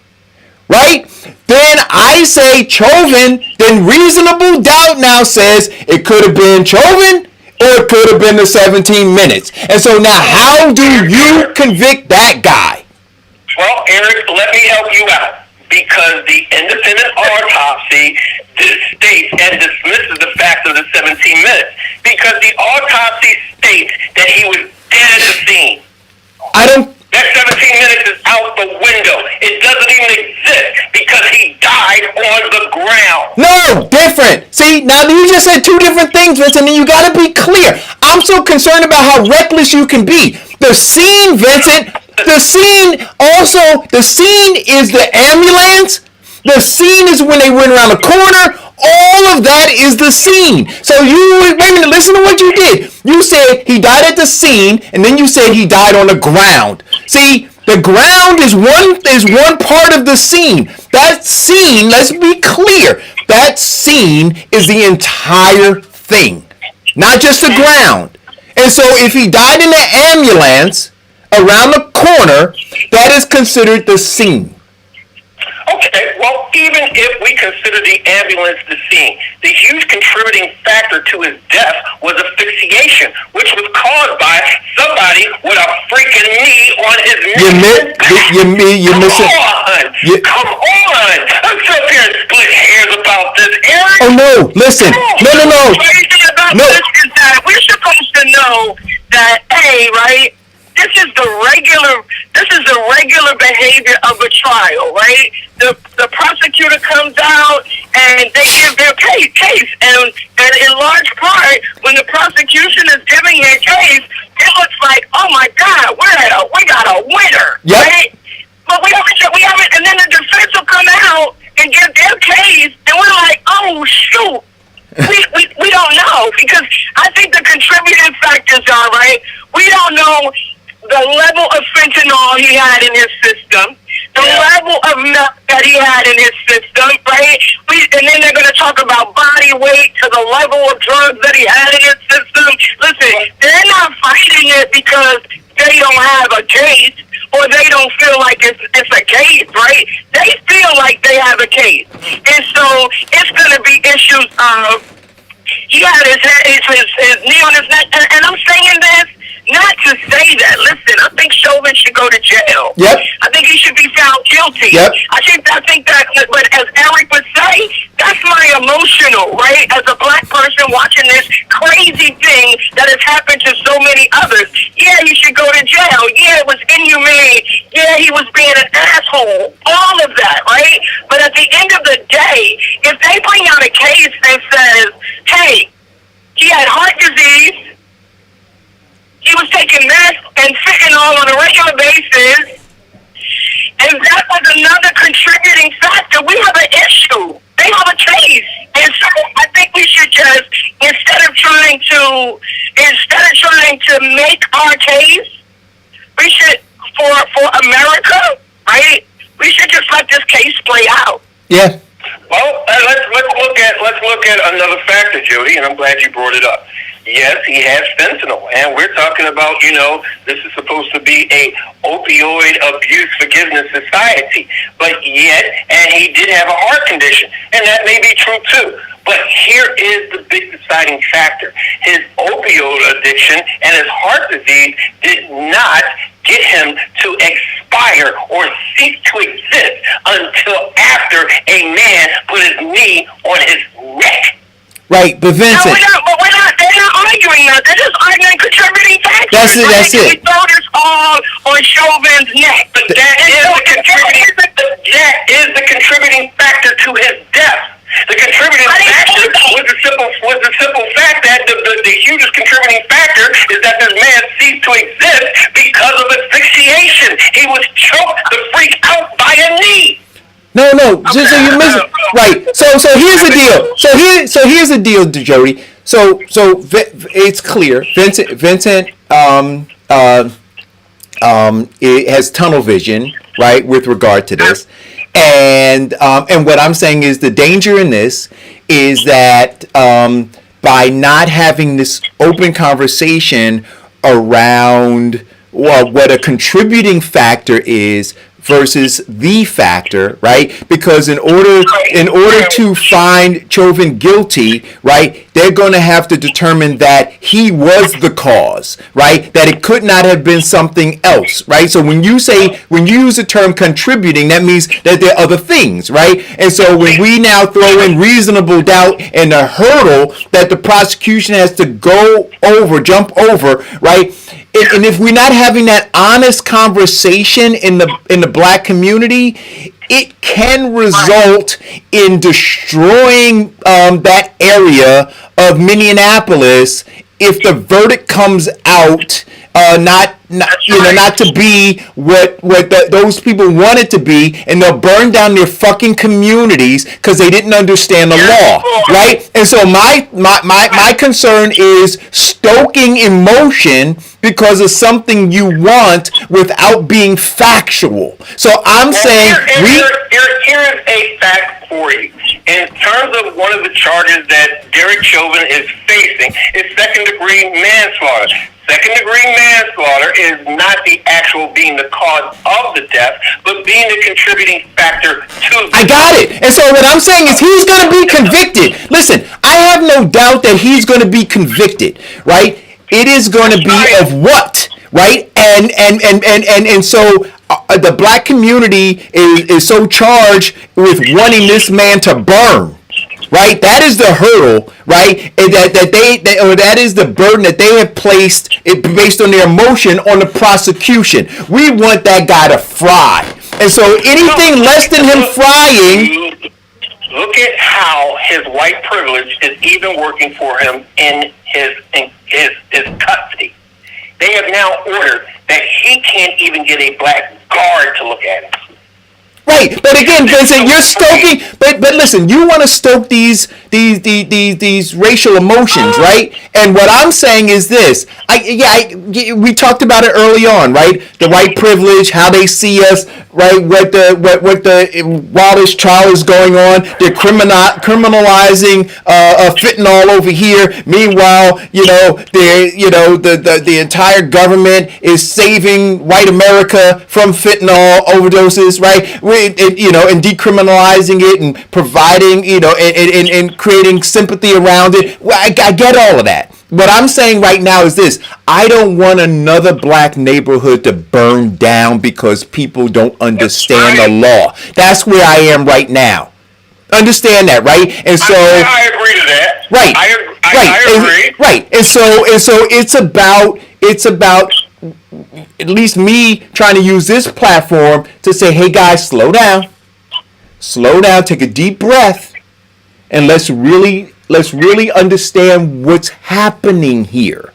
right, then I say Chovin, then reasonable doubt now says it could have been Chovin or it could have been the 17 minutes. And so now how do you convict that guy? Well, Eric, let me help you out. Because the independent autopsy states and dismisses the fact of the 17 minutes. Because the autopsy states that he was dead at the scene. I don't. That 17 minutes is out the window. It doesn't even exist because he died on the ground. No, different. See, now you just said two different things, Vincent, and you got to be clear. I'm so concerned about how reckless you can be. The scene, Vincent, the scene is the ambulance. The scene is when they went around the corner. All of that is the scene. So wait a minute, listen to what you did. You said he died at the scene, and then you said he died on the ground. See, the ground is one part of the scene. That scene, let's be clear, that scene is the entire thing, not just the ground. And so if he died in the ambulance around the corner, that is considered the scene. Okay, well, even if we consider the ambulance the scene, the huge contributing factor to his death was asphyxiation, which was caused by somebody with a freaking knee on his neck. Come on! I'm sitting here and split hairs about this, Eric. Oh no! Listen, no. Crazy about this is that we're supposed to know that right? This is the regular behavior of a trial, right? The prosecutor comes out and they give their case, and in large part, when the prosecution is giving their case, it looks like, oh my God, we got a winner, yep. Right? But we haven't, and then the defense will come out and give their case, and we're like, oh shoot. We don't know, because I think the contributing factors are, right, we don't know the level of fentanyl he had in his system, the level of meth that he had in his system, right? And then they're going to talk about body weight to the level of drugs that he had in his system. Listen, they're not fighting it because they don't have a case or they don't feel like it's a case, right? They feel like they have a case. And so it's going to be issues of, he had his knee on his neck, and I'm saying this not to say that. Listen, I think Chovin should go to jail. Yep. I think he should be found guilty. Yep. I think that, but as Eric would say, that's my emotional, right? As a black person watching this crazy thing that has happened to so many others. Yeah, he should go to jail. Yeah, it was inhumane. Yeah, he was being an asshole. All of that, right? But at the end of the day, if they bring out a case that says, hey, he had heart disease, he was taking meth and fentanyl on a regular basis, and that was another contributing factor, we have an issue. They have a case. And so I think we should just, instead of trying to make our case, we should, for America, right, we should just let this case play out. Yeah. Well, let's look at another factor, Jody, and I'm glad you brought it up. Yes, he has fentanyl, and we're talking about, this is supposed to be a opioid abuse forgiveness society, but yet, and he did have a heart condition, and that may be true too. But here is the big deciding factor. His opioid addiction and his heart disease did not get him to expire or cease to exist until after a man put his knee on his neck. Right, but Vincent. They're not arguing that. They're just arguing contributing factors. That's it. We throw this all on Chauvin's neck. But that is the contributing factor to his death. The contributing factor was the simple fact that the hugest contributing factor is that this man ceased to exist because of asphyxiation. He was choked the freak out by a knee. No, so you miss it. Right. So here's the deal. So here's the deal, Jody. So it's clear. Vincent it has tunnel vision, right, with regard to this. And what I'm saying is the danger in this is that by not having this open conversation around what a contributing factor is versus the factor, right? Because in order to find Chovin guilty, right, they're going to have to determine that he was the cause, right? That it could not have been something else, right? So when you use the term contributing, that means that there are other things, right? And so when we now throw in reasonable doubt and a hurdle that the prosecution has to jump over, right? And if we're not having that honest conversation in the black community, it can result in destroying that area of Minneapolis if the verdict comes out not to be what those people want it to be, and they'll burn down their fucking communities because they didn't understand the law, right? And so my concern is stoking emotion because of something you want without being factual. So I'm saying here's a fact for you. In terms of one of the charges that Derek Chauvin is facing, is second-degree manslaughter. Second-degree manslaughter is not the actual being the cause of the death, but being the contributing factor to the I got it. And so what I'm saying is he's going to be convicted. Listen, I have no doubt that he's going to be convicted, right? It is going to be of what, right? And so the black community is so charged with wanting this man to burn. Right, that is the hurdle, right? And that is the burden that they have placed based on their emotion on the prosecution. We want that guy to fry, and so anything less than him frying. Look at how his white privilege is even working for him in his custody. They have now ordered that he can't even get a black guard to look at him. Right, but again, Vincent, you're stoking. But listen, you want to stoke these racial emotions, right? And what I'm saying is this: we talked about it early on, right? The white privilege, how they see us, right? While this trial is going on, they're criminalizing fentanyl over here. Meanwhile, the entire government is saving white America from fentanyl overdoses, right? And decriminalizing it and providing, and creating sympathy around it. Well, I get all of that. What I'm saying right now is this: I don't want another black neighborhood to burn down because people don't understand the law. That's where I am right now. Understand that, right? And so I agree to that. Right. I agree. Right. And so it's about at least me trying to use this platform to say, hey guys, slow down, take a deep breath, and let's really understand what's happening here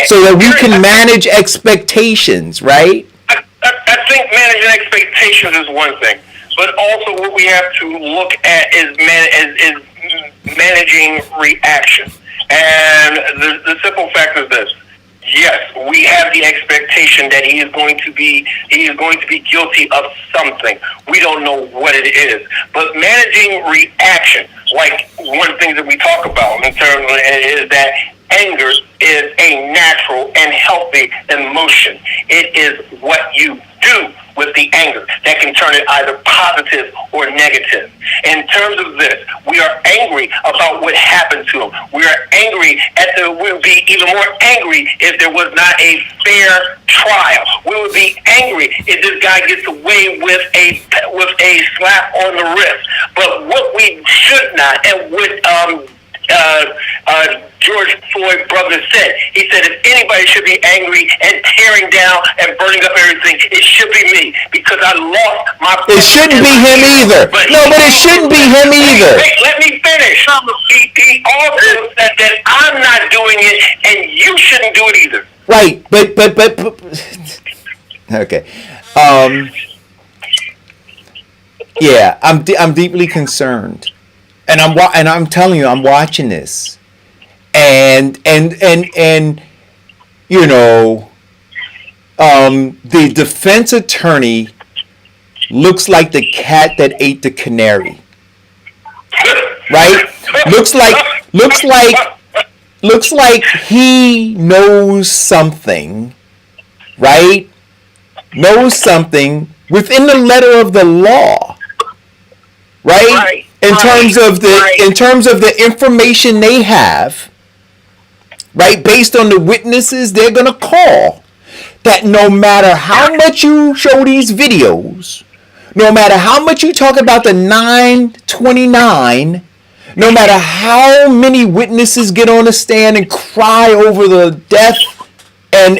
so that we can manage expectations, right? I think managing expectations is one thing, but also what we have to look at is managing reaction. And the simple fact is this: yes, we have the expectation that he is going to be guilty of something. We don't know what it is, but managing reaction, like one of the things that we talk about in terms of, is that anger is a natural and healthy emotion. It is what you do with the anger that can turn it either positive or negative. In terms of this, we are angry about what happened to him. We would be even more angry if there was not a fair trial. We would be angry if this guy gets away with a slap on the wrist. But what we should not, and what George Floyd brother said, he said, if anybody should be angry and tearing down and burning up everything, it should be me, because I lost my... It shouldn't be him either. But it shouldn't be him either. Wait, let me finish. He also said that I'm not doing it and you shouldn't do it either. Right, but okay. Yeah, I'm deeply concerned. And I'm telling you, I'm watching this, and the defense attorney looks like the cat that ate the canary, right? Looks like he knows something, right? Knows something within the letter of the law, right? In terms of the information they have, right, based on the witnesses they're gonna call, that no matter how much you show these videos, no matter how much you talk about the 929, no matter how many witnesses get on the stand and cry over the death and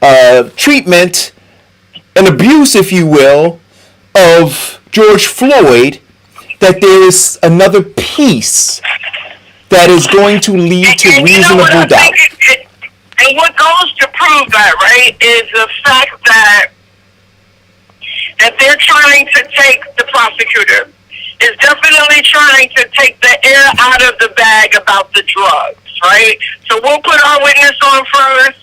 the treatment and abuse, if you will, of George Floyd, that there is another piece that is going to lead to reasonable doubt. And what goes to prove that, right, is the fact that they're trying to take, the prosecutor is definitely trying to take the air out of the bag about the drugs, right? So we'll put our witness on first,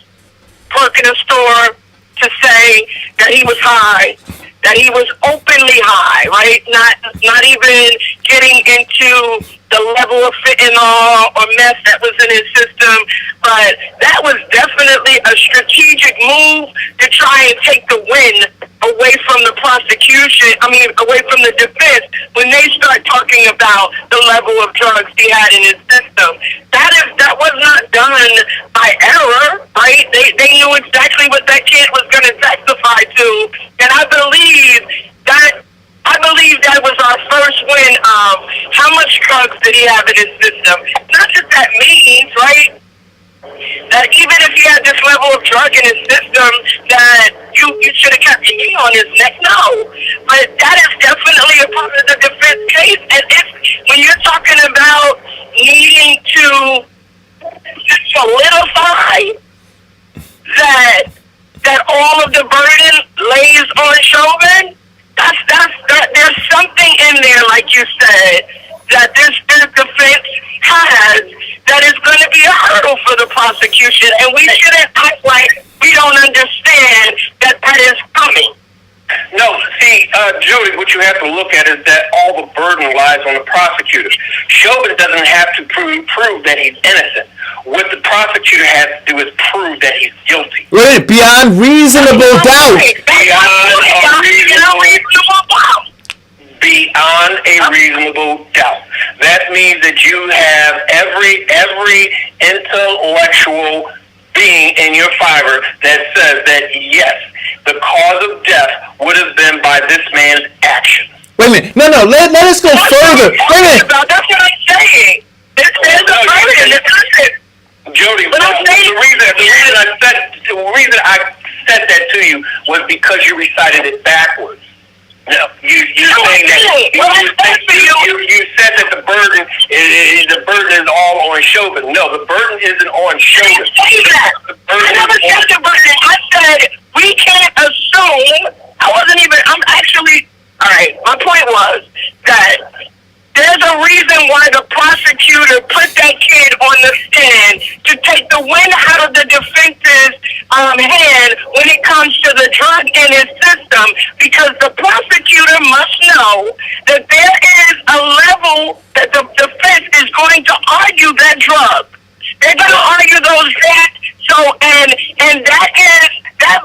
park in a store, to say that he was high, that he was openly high, right? Not even getting into the level of fentanyl or meth that was in his system, but that was definitely a strategic move to try and take the win away from the prosecution, away from the defense, when they start talking about the level of drugs he had in his system. That was not done by error, right? They knew exactly what that kid was going to testify to, and I believe that was our first win of how much drugs did he have in his system. Not that that means, right, that even if he had this level of drug in his system, that you should have kept your knee on his neck. No. But that is definitely a part of the defense case. And when you're talking about needing to solidify that all of the burden lays on Chauvin, there's something in there, like you said, that this defense has that is going to be a hurdle for the prosecution, and we shouldn't act like we don't understand that is coming. No, see, Judy, what you have to look at is that all the burden lies on the prosecutor. Chauvin doesn't have to prove that he's innocent. What the prosecutor has to do is prove that he's guilty. Wait, beyond reasonable doubt. Beyond a reasonable doubt. That means that you have every intellectual being in your fiber that says that, yes, the cause of death would have been by this man's actions. Wait a minute. No, let us go further. Wait a minute. That's what I'm saying. There's a burden. Jody, the reason I said that to you was because you recited it backwards. No, you saying that you said that the burden is all on Chauvin. No, the burden isn't on Chauvin. I never said the burden. I said we can't assume. I'm actually, all right, my point was that there's a reason why the prosecutor put that kid on the stand to take the wind out of the defense's hand when it comes to the drug in his system, because the prosecutor must know that there is a level that the defense is going to argue that drug. They're going to argue those facts. So, and that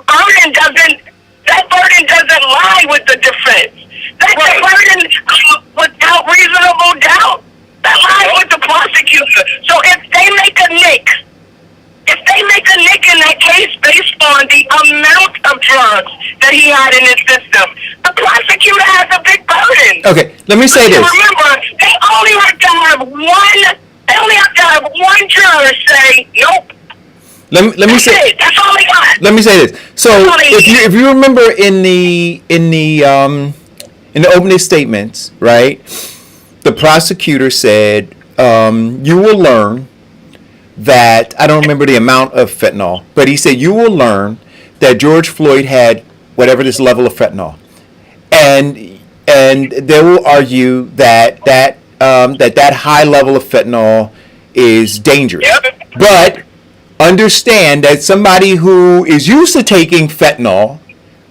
burden doesn't lie with the defense. That's a burden without reasonable doubt. That lies with the prosecutor. So if they make a nick in that case based on the amount of drugs that he had in his system, the prosecutor has a big burden. Okay, let me say this. Remember, they only have to have one juror say, nope. Let me say. That's all they got. Let me say this. So if you remember in the opening statements, right, the prosecutor said, you will learn that, I don't remember the amount of fentanyl, but he said you will learn that George Floyd had whatever this level of fentanyl, and they will argue that high level of fentanyl is dangerous. Yep. But understand that somebody who is used to taking fentanyl,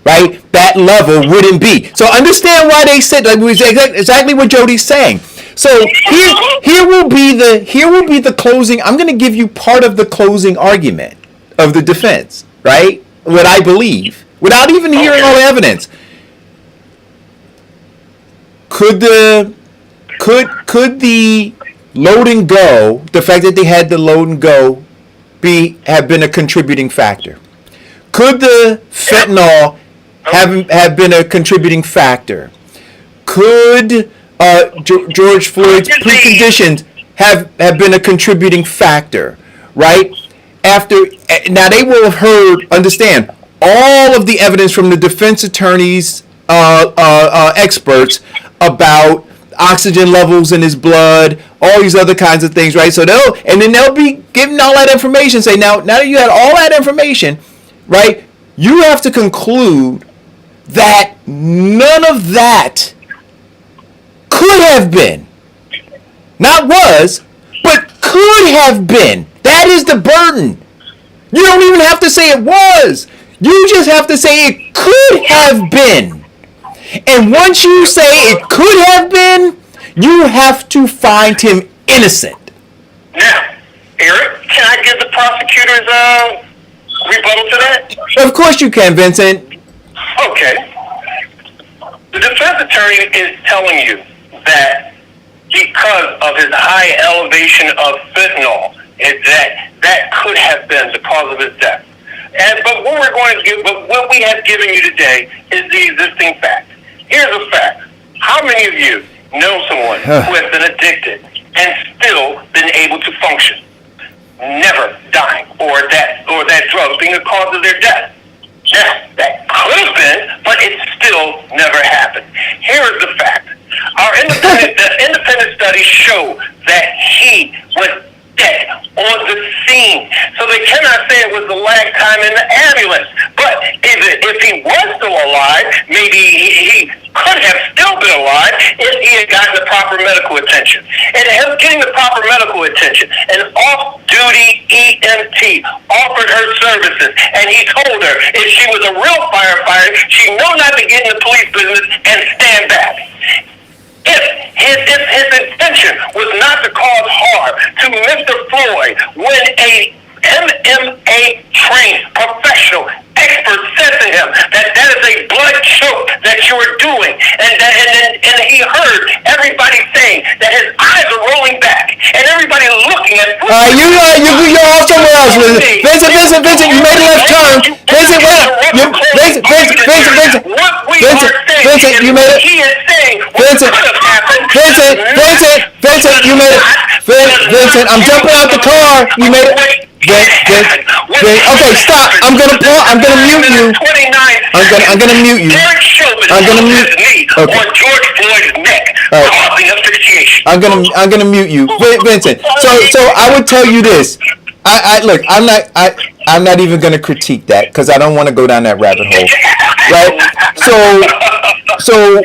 right, that level wouldn't be. So understand why they said, like, exactly what Jody's saying. So here will be the closing. I'm going to give you part of the closing argument of the defense, right? What I believe, without even hearing all the evidence. Could the load and go, the fact that they had the load and go, have been a contributing factor? Could the fentanyl have been a contributing factor? Could George Floyd's preconditions have been a contributing factor? Right? Now they will have understand all of the evidence from the defense attorneys, experts about oxygen levels in his blood, all these other kinds of things, right? So they'll be giving all that information. Say now that you had all that information, right? You have to conclude that none of that could have been, not was, but could have been. That is the burden. You don't even have to say it was. You just have to say it could have been. And once you say it could have been, you have to find him innocent. Now, Eric, can I give the prosecutor's rebuttal to that? Of course you can, Vincent. Okay. The defense attorney is telling you that because of his high elevation of fentanyl, that could have been the cause of his death. But what we have given you today is the existing fact. Here's a fact. How many of you know someone who has been addicted and still been able to function, never dying, or that drug being the cause of their death? Now, that could have been, but it still never happened. Here is the fact. Our independent studies show that he was dead on the scene. So they cannot say it was the lag time in the ambulance. But if he was still alive, maybe he could have still been alive if he had gotten the proper medical attention. And him getting the proper medical attention, an off-duty EMT offered her services, and he told her if she was a real firefighter, she'd know not to get in the police business and stand back. If his intention was not to cause harm to Mr. Floyd, when a MMA trained professional expert said to him that is a blood choke that you are doing, and he heard everybody saying that his eyes are rolling back and everybody looking at. You're off somewhere else with it. Vincent, you made a left turn. Vincent, you made it. He is saying Vincent, you made it. Vincent, I'm jumping out the car. You made it. Okay, stop. I'm gonna mute you. I'm gonna mute you. I'm gonna mute. Okay. On George Floyd's neck, causing asphyxiation. I'm gonna mute you, Vincent. So I would tell you this. Look. I'm not even gonna critique that because I don't want to go down that rabbit hole, right? So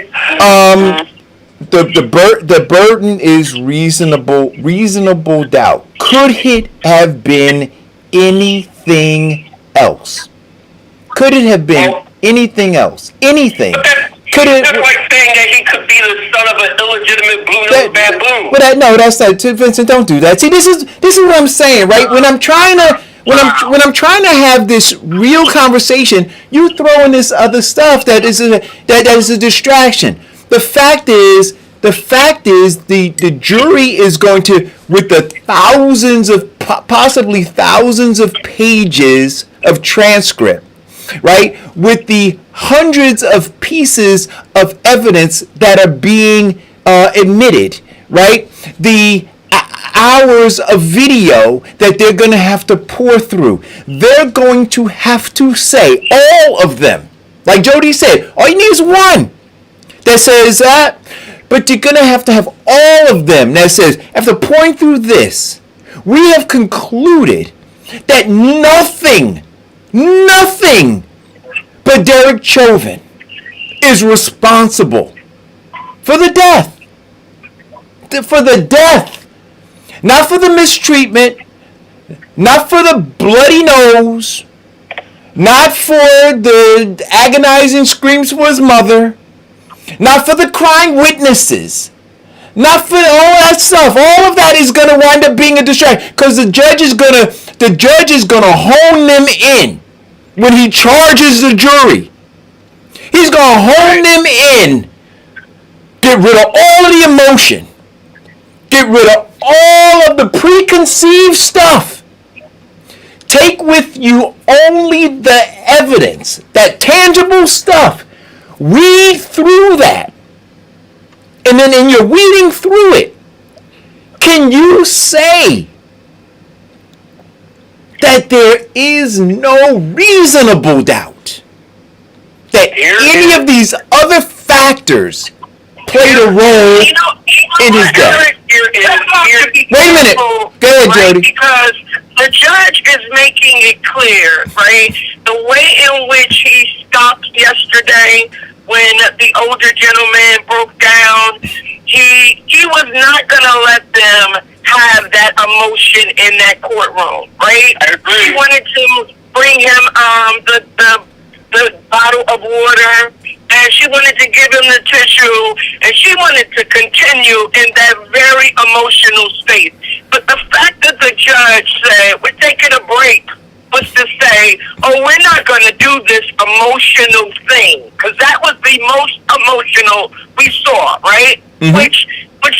the burden is reasonable doubt. Could it have been anything else? Could it have been anything else? Anything? Could it? That's like saying that he could be the son of an illegitimate blue-nosed baboon. But no, that's not. Vincent, don't do that. See, this is what I'm saying, right? When I'm trying to have this real conversation, you throw in this other stuff that is a distraction. The fact is the jury is going to, with the possibly thousands of pages of transcript, right? With the hundreds of pieces of evidence that are being admitted, right? The hours of video that they're going to have to pour through. They're going to have to say, all of them, like Jody said, all you need is one that says that, but you're going to have all of them that says, after pouring through this, we have concluded that nothing but Derek Chauvin is responsible for the death. Not for the mistreatment, not for the bloody nose, not for the agonizing screams for his mother, not for the crying witnesses, Not for all that stuff. All of that is gonna wind up being a distraction because the judge is gonna hone them in when he charges the jury. He's gonna hone them in. Get rid of all of the emotion. Get rid of all of the preconceived stuff. Take with you only the evidence, that tangible stuff. Read through that. And then in your weeding through it, can you say that there is no reasonable doubt that any of these other factors played a role in his death? Wait a minute. Go ahead, Jody. Because the judge is making it clear, right? The way in which he stopped yesterday when the older gentleman broke down, he was not going to let them have that emotion in that courtroom, right? I agree. He wanted to bring him the bottle of water, and she wanted to give him the tissue, and she wanted to continue in that very emotional state. But the fact that the judge said, we're taking a break, was to say, oh, we're not going to do this emotional thing, because that was the most emotional we saw, right? Mm-hmm. Which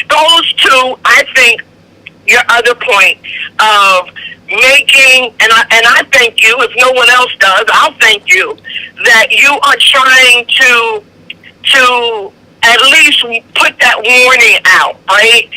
goes to, I think, your other point of making, and I thank you, if no one else does, I'll thank you, that you are trying to at least put that warning out, right?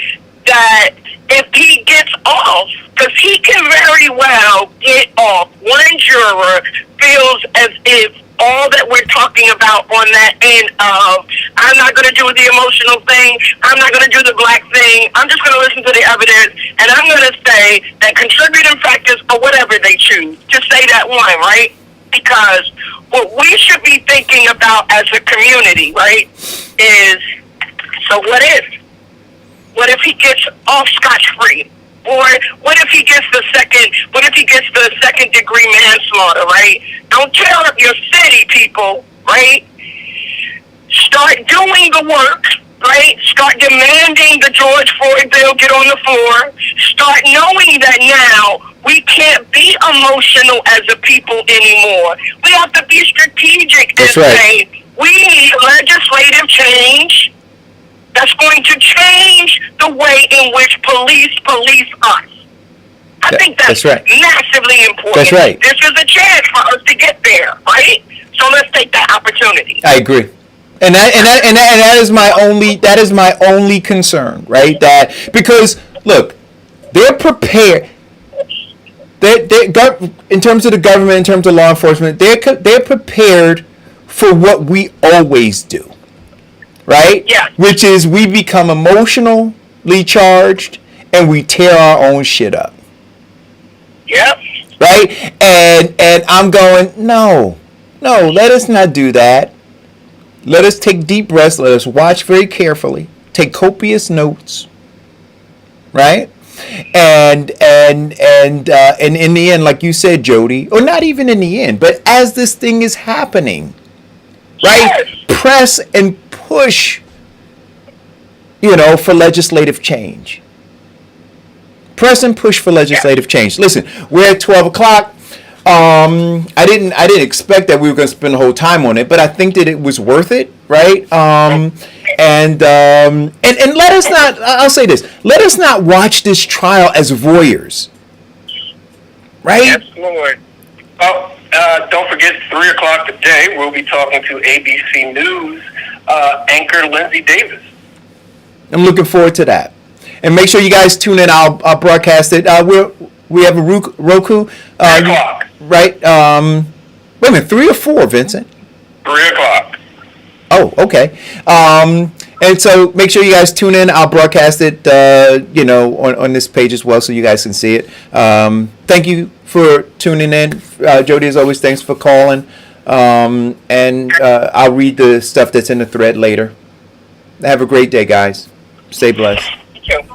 That if he gets off, because he can very well get off, one juror feels as if all that we're talking about on that end of, I'm not going to do the emotional thing, I'm not going to do the black thing, I'm just going to listen to the evidence, and I'm going to say that contributing factors or whatever they choose, just say that one, right? Because what we should be thinking about as a community, right, is, so what if he gets off scotch-free? Or what if he gets the second degree manslaughter, right? Don't tear up your city, people, right? Start doing the work, right? Start demanding the George Floyd bill get on the floor. Start knowing that now we can't be emotional as a people anymore. We have to be strategic and say, we need legislative change that's going to change the way in which police us. I think that's massively important. That's right. This is a chance for us to get there, right? So let's take that opportunity. I agree. And that is my only concern, right? That because look, they're prepared. They in terms of the government, in terms of law enforcement, they're prepared for what we always do. Right? Yeah. Which is we become emotionally charged and we tear our own shit up. Yep. Right? And I'm going, no, let us not do that. Let us take deep breaths. Let us watch very carefully. Take copious notes. Right? And in the end, like you said, Jody, or not even in the end, but as this thing is happening, right? Yes. Press and push, for legislative change. Press and push for legislative change. Listen, we're at 12 o'clock. I didn't expect that we were going to spend the whole time on it, but I think that it was worth it, right? And let us not, I'll say this, let us not watch this trial as voyeurs, right? Yes, Lord. Oh, don't forget, 3 o'clock today, we'll be talking to ABC News anchor Lindsay Davis. I'm looking forward to that. And make sure you guys tune in. I'll broadcast it. We have a Roku. 3 o'clock. Right. Wait a minute, 3 or 4, Vincent? 3 o'clock. Oh, okay. And so make sure you guys tune in. I'll broadcast it, on this page as well so you guys can see it. Thank you for tuning in. Jody, as always, thanks for calling. And I'll read the stuff that's in the thread later. Have a great day, guys. Stay blessed. Thank you.